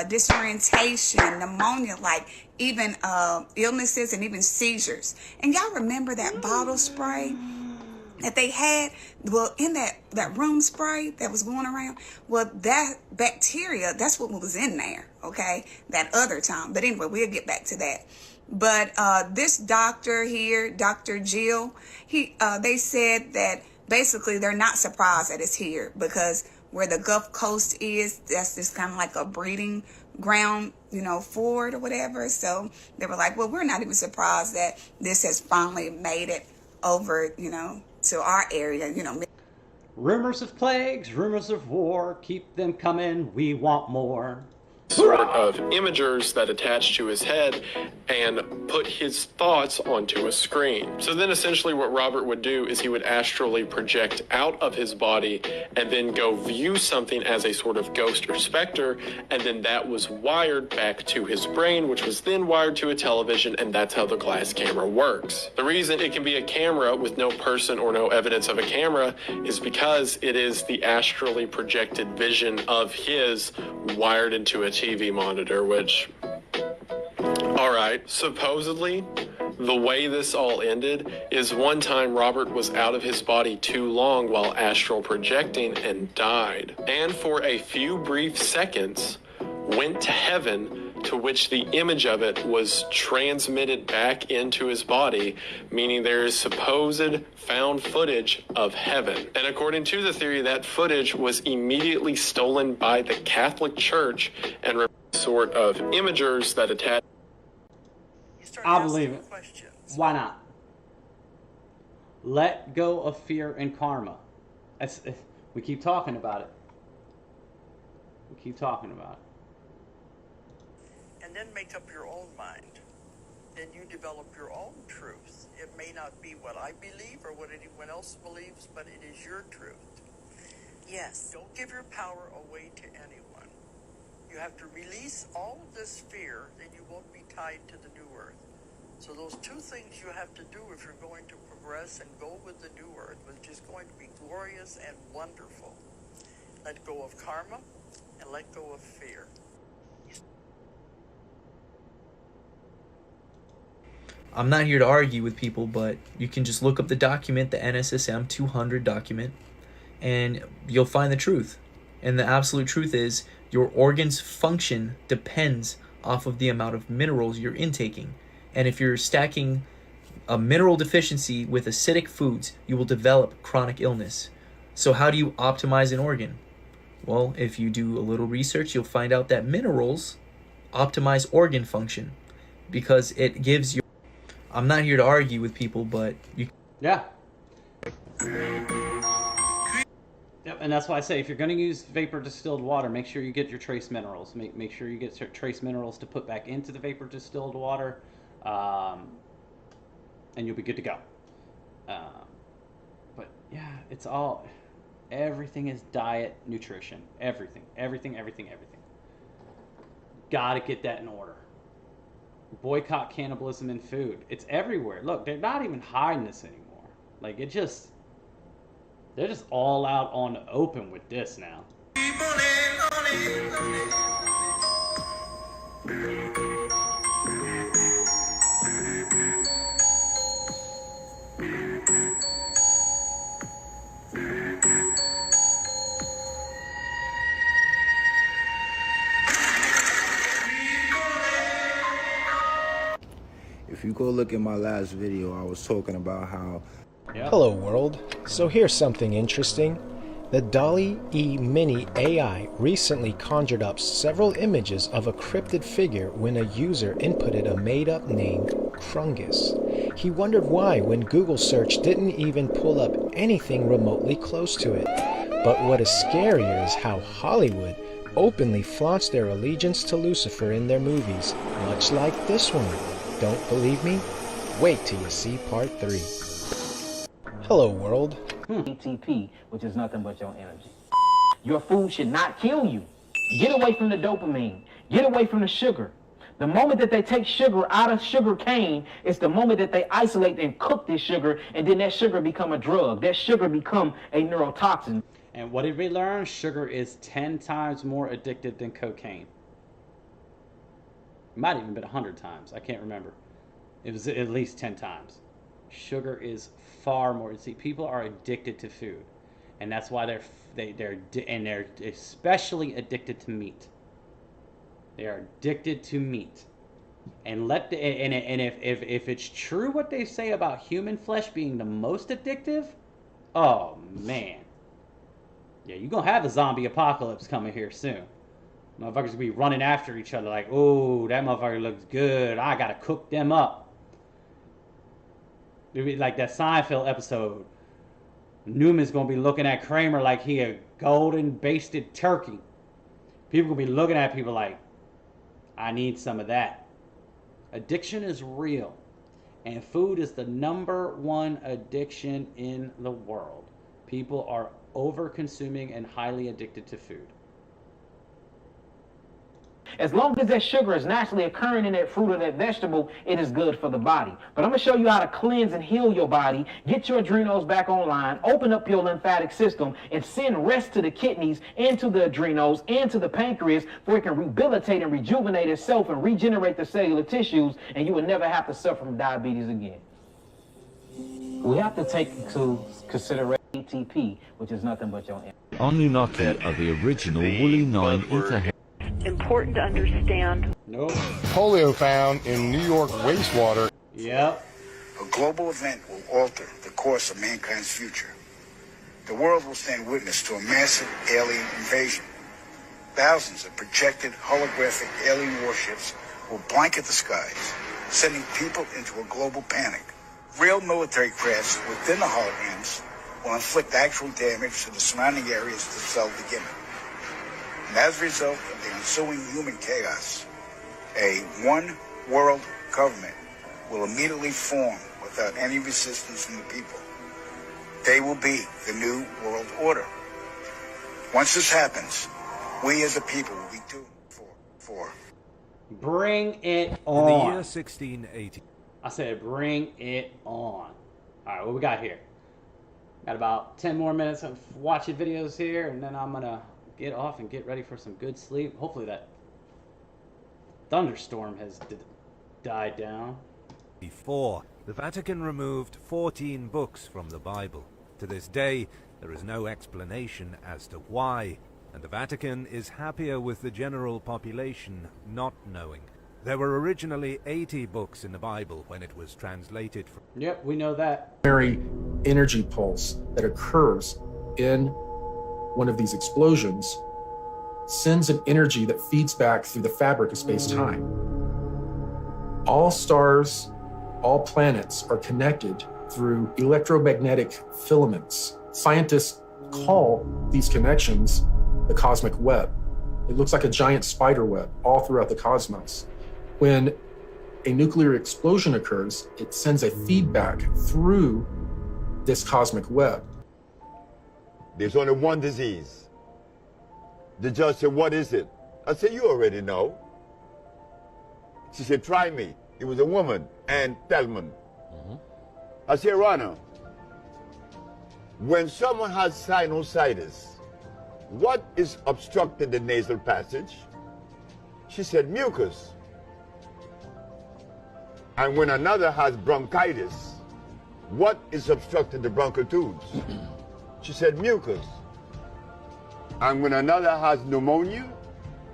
disorientation, pneumonia, like even illnesses and even seizures. And y'all remember that bottle spray that they had? Well, in that room spray that was going around, well, that bacteria, that's what was in there, okay, that other time. But anyway, we'll get back to that. But this doctor here, Dr. Jill, they said that basically they're not surprised that it's here because where the Gulf Coast is, that's just kind of like a breeding ground, for it or whatever. So they were like, well, we're not even surprised that this has finally made it over, to our area, Rumors of plagues, rumors of war, keep them coming, we want more. Sort of imagers that attach to his head and put his thoughts onto a screen. So then essentially what Robert would do is he would astrally project out of his body and then go view something as a sort of ghost or specter, and then that was wired back to his brain, which was then wired to a television, and that's how the glass camera works. The reason it can be a camera with no person or no evidence of a camera is because it is the astrally projected vision of his wired into a TV monitor, which, all right, supposedly the way this all ended is one time Robert was out of his body too long while astral projecting and died, and for a few brief seconds went to heaven, to which the image of it was transmitted back into his body, meaning there is supposed found footage of heaven. And according to the theory, that footage was immediately stolen by the Catholic Church and sort of imagers that attach. I'll believe it. Why not? Let go of fear and karma. We keep talking about it. We keep talking about it. And then make up your own mind. Then you develop your own truth. It may not be what I believe or what anyone else believes, but it is your truth. Yes. Don't give your power away to anyone. You have to release all of this fear, then you won't be tied to the new earth. So those two things you have to do if you're going to progress and go with the new earth, which is going to be glorious and wonderful. Let go of karma and let go of fear. I'm not here to argue with people, but you can just look up the document, the NSSM 200 document, and you'll find the truth. And the absolute truth is your organs' function depends off of the amount of minerals you're intaking. And if you're stacking a mineral deficiency with acidic foods, you will develop chronic illness. So how do you optimize an organ? Well, if you do a little research, you'll find out that minerals optimize organ function because it gives you... I'm not here to argue with people, but you. Yeah. Yep, and that's why I say if you're going to use vapor distilled water, make sure you get your trace minerals. Make sure you get trace minerals to put back into the vapor distilled water, and you'll be good to go. But yeah, it's all, everything is diet, nutrition, everything. Gotta get that in order. Boycott cannibalism in food. It's everywhere. Look, they're not even hiding this anymore. Like, they're just all out on the open with this now. If you go look at my last video, I was talking about how... Yep. Hello world. So here's something interesting. The DALL-E Mini AI recently conjured up several images of a cryptid figure when a user inputted a made-up name, Krungus. He wondered why when Google search didn't even pull up anything remotely close to it. But what is scarier is how Hollywood openly flaunts their allegiance to Lucifer in their movies, much like this one. Don't believe me? Wait till you see part 3. Hello world. ATP, which is nothing but your energy. Your food should not kill you. Get away from the dopamine. Get away from the sugar. The moment that they take sugar out of sugar cane, it's the moment that they isolate and cook this sugar, and then that sugar become a drug. That sugar become a neurotoxin. And what did we learn? Sugar is 10 times more addictive than cocaine. It might have even been 100 times. I can't remember. It was at least 10 times. Sugar is far more. See, people are addicted to food, and that's why they're especially addicted to meat. They are addicted to meat, and if it's true what they say about human flesh being the most addictive, oh man, yeah, you're gonna have a zombie apocalypse coming here soon. Motherfuckers gonna be running after each other like, oh, that motherfucker looks good, I gotta cook them up. It'd be like that Seinfeld episode. Newman's gonna be looking at Kramer like he a golden basted turkey. People gonna be looking at people like, I need some of that. Addiction is real, and food is the #1 addiction in the world. People are over-consuming and highly addicted to food. As long as that sugar is naturally occurring in that fruit or that vegetable, it is good for the body. But I'm going to show you how to cleanse and heal your body, get your adrenals back online, open up your lymphatic system, and send rest to the kidneys and to the adrenals and to the pancreas where it can rehabilitate and rejuvenate itself and regenerate the cellular tissues, and you will never have to suffer from diabetes again. We have to take into consideration ATP, which is nothing but your energy. Anunnaki are the original woolly 9 ether. Important to understand. Nope. Polio found in New York wastewater. Yep. A global event will alter the course of mankind's future. The world will stand witness to a massive alien invasion. Thousands of projected holographic alien warships will blanket the skies, sending people into a global panic. Real military crafts within the holograms will inflict actual damage to the surrounding areas to sell the gimmick. And as a result of the ensuing human chaos, a one-world government will immediately form without any resistance from the people. They will be the new world order. Once this happens, we as a people will be doomed for. Bring it on. In the year 1680. I said bring it on. Alright, what we got here? Got about 10 more minutes of watching videos here, and then I'm gonna get off and get ready for some good sleep. Hopefully that thunderstorm has died down. Before, the Vatican removed 14 books from the Bible. To this day, there is no explanation as to why, and the Vatican is happier with the general population not knowing. There were originally 80 books in the Bible when it was translated from... Yep, we know that. Energy pulse that occurs in one of these explosions sends an energy that feeds back through the fabric of space-time. All stars all planets are connected through electromagnetic filaments. Scientists call these connections the cosmic web. It looks like a giant spider web all throughout the cosmos. When a nuclear explosion occurs, it sends a feedback through this cosmic web. There's only one disease. The judge said, what is it? I said, you already know. She said, try me. It was a woman, Ann Thelman. I said, Your Honor, when someone has sinusitis, what is obstructing the nasal passage? She said, mucus. And when another has bronchitis, what is obstructing the bronchial tubes? She said, mucus. And when another has pneumonia,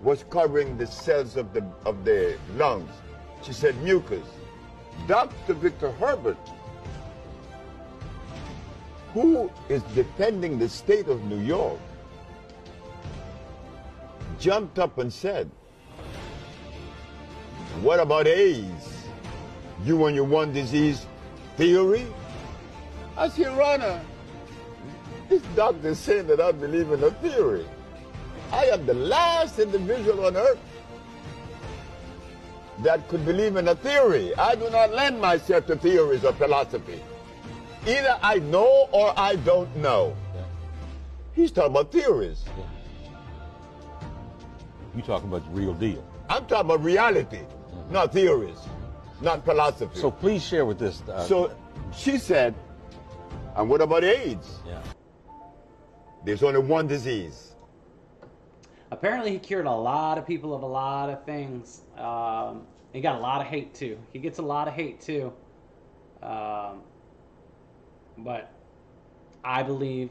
what's covering the cells of the lungs? She said, mucus. Dr. Victor Herbert, who is defending the state of New York, jumped up and said, what about AIDS? You and your one disease theory? I said, Your Honor, this doctor is saying that I believe in a theory. I am the last individual on earth that could believe in a theory. I do not lend myself to theories or philosophy. Either I know or I don't know. Yeah. He's talking about theories. Yeah. You talking about the real deal. I'm talking about reality, not theories, not philosophy. So please share with this. So she said, and what about AIDS? Yeah. There's only one disease. Apparently he cured a lot of people of a lot of things. He got a lot of hate too. He gets a lot of hate too. But I believe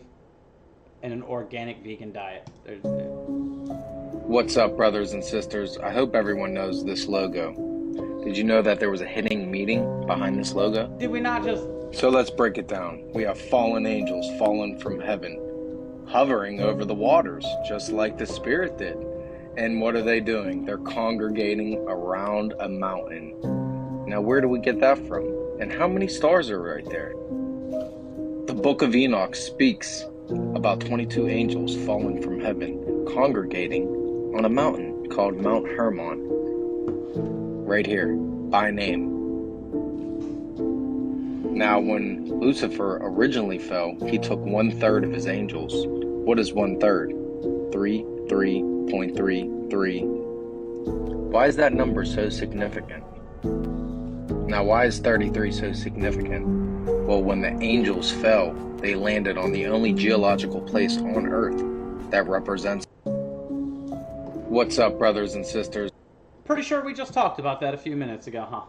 in an organic vegan diet. What's up, brothers and sisters? I hope everyone knows this logo. Did you know that there was a hidden meaning behind this logo? Did we not just... So let's break it down. We have fallen angels fallen from heaven, hovering over the waters, just like the Spirit did. And what are they doing? They're congregating around a mountain. Now, where do we get that from? And how many stars are right there? The book of Enoch speaks about 22 angels fallen from heaven, congregating on a mountain called Mount Hermon. Right here, by name. Now, when Lucifer originally fell, he took 1/3 of his angels. What is 1/3? 3.33. Why is that number so significant? Now, why is 33 so significant? Well, when the angels fell, they landed on the only geological place on Earth that represents. What's up, brothers and sisters? Pretty sure we just talked about that a few minutes ago, huh?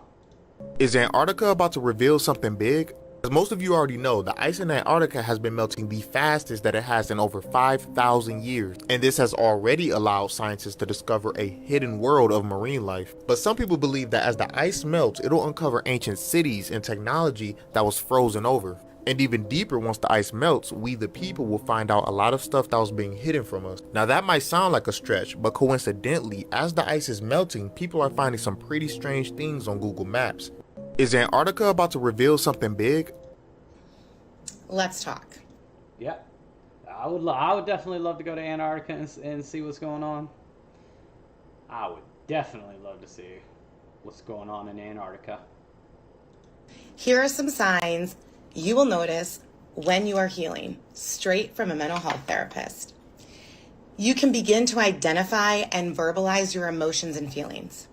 Is Antarctica about to reveal something big? As most of you already know, the ice in Antarctica has been melting the fastest that it has in over 5,000 years, and this has already allowed scientists to discover a hidden world of marine life. But some people believe that as the ice melts, it'll uncover ancient cities and technology that was frozen over. And even deeper, once the ice melts, we the people will find out a lot of stuff that was being hidden from us. Now that might sound like a stretch, but coincidentally, as the ice is melting, people are finding some pretty strange things on Google Maps. Is Antarctica about to reveal something big? Let's talk. Yeah, I would definitely love to go to Antarctica and see what's going on. I would definitely love to see what's going on in Antarctica. Here are some signs you will notice when you are healing, straight from a mental health therapist. You can begin to identify and verbalize your emotions and feelings.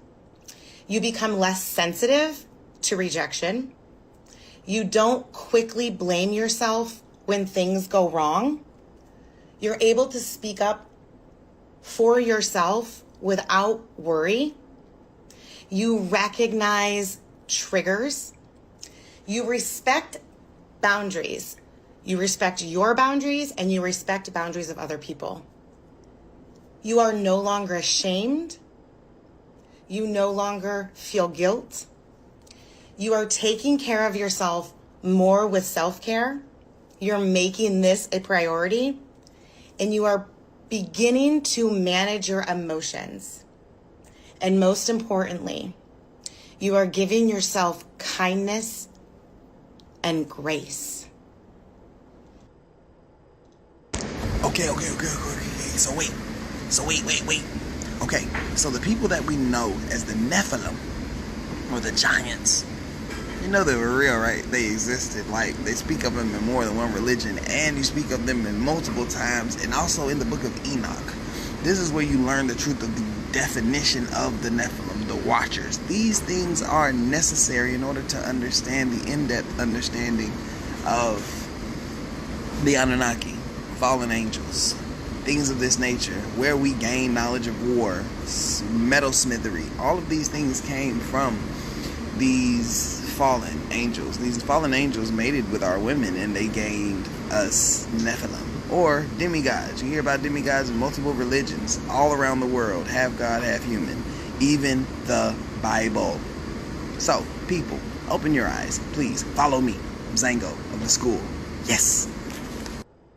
You become less sensitive to rejection. You don't quickly blame yourself when things go wrong. You're able to speak up for yourself without worry. You recognize triggers. You respect boundaries. You respect your boundaries and you respect boundaries of other people. You are no longer ashamed. You no longer feel guilt. You are taking care of yourself more with self-care. You're making this a priority, and you are beginning to manage your emotions. And most importantly, You are giving yourself kindness and grace. Okay. So wait. Okay, so the people that we know as the Nephilim, or the giants, you know they were real, right? They existed. Like, they speak of them in more than one religion, and you speak of them in multiple times, and also in the book of Enoch. This is where you learn the truth of the definition of the Nephilim, the Watchers. These things are necessary in order to understand the in-depth understanding of the Anunnaki, fallen angels, things of this nature, where we gain knowledge of war, metalsmithery. All of these things came from these fallen angels. These fallen angels mated with our women, and they gained us Nephilim, or demigods. You hear about demigods in multiple religions all around the world, half God, half human, even the Bible. So, people, open your eyes. Please follow me, Zango of the school. Yes.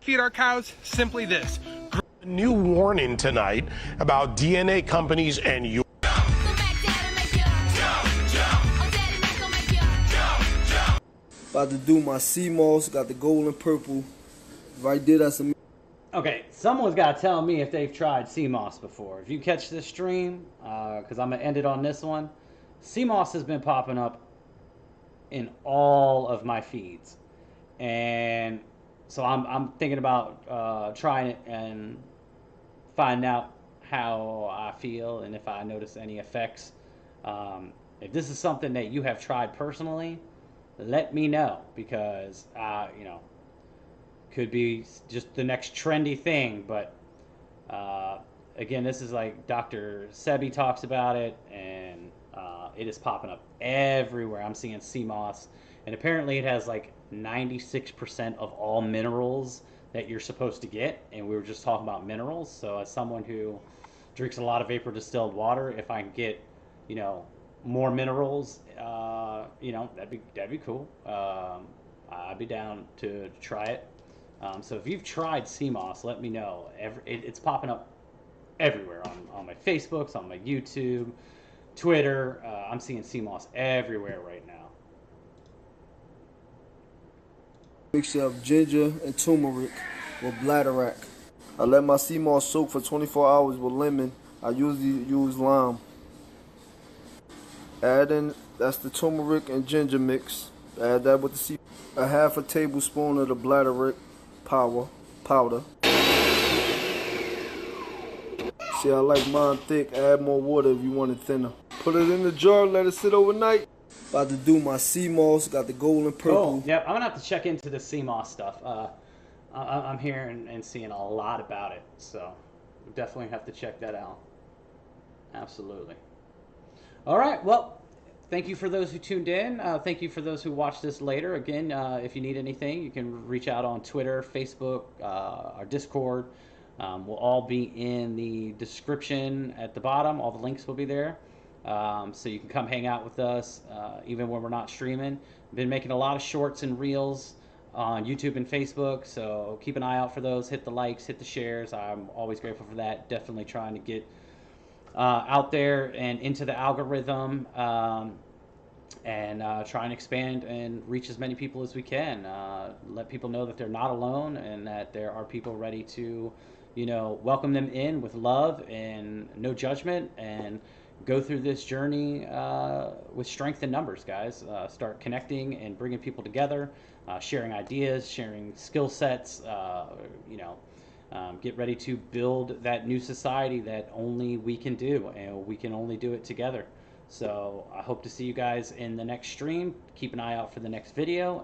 Feed our cows? Simply this. A new warning tonight about DNA companies and your... About to do my sea moss, got the gold and purple. Right there, that's a... Okay, someone's got to tell me if they've tried sea moss before. If you catch this stream, because I'm going to end it on this one, sea moss has been popping up in all of my feeds. And so I'm thinking about trying it and find out how I feel and if I notice any effects. If this is something that you have tried personally, let me know, because you know, could be just the next trendy thing. But again, this is like Dr. Sebi talks about it, and it is popping up everywhere. I'm seeing sea moss, and apparently it has like 96% of all minerals that you're supposed to get, and we were just talking about minerals. So as someone who drinks a lot of vapor distilled water, if I can get, you know, more minerals, you know, that'd be cool. I'd be down to try it. So if you've tried sea moss, let me know. It's popping up everywhere on my Facebooks, on my YouTube, Twitter. I'm seeing sea moss everywhere right now. Mixture of ginger and turmeric with bladderwrack. I let my sea moss soak for 24 hours with lemon. I usually use lime. Add in, that's the turmeric and ginger mix. Add that with the sea. A half a tablespoon of the bladderwrack powder. See, I like mine thick. Add more water if you want it thinner. Put it in the jar, let it sit overnight. About to do my sea moss, got the gold and purple. Oh, yep, I'm gonna have to check into the sea moss stuff. I'm hearing and seeing a lot about it, so we definitely have to check that out. Absolutely. All right, well, thank you for those who tuned in. Thank you for those who watch this later. Again, if you need anything, you can reach out on Twitter, Facebook, our Discord. Will all be in the description at the bottom. All the links will be there. So you can come hang out with us, even when we're not streaming. Been making a lot of shorts and reels on YouTube and Facebook, so keep an eye out for those. Hit the likes, hit the shares. I'm always grateful for that. Definitely trying to get out there and into the algorithm, and try and expand and reach as many people as we can. Let people know that they're not alone, and that there are people ready to, you know, welcome them in with love and no judgment, and go through this journey with strength in numbers, guys. Start connecting and bringing people together, sharing ideas, sharing skill sets, you know, get ready to build that new society that only we can do, and we can only do it together. So I hope to see you guys in the next stream. Keep an eye out for the next video.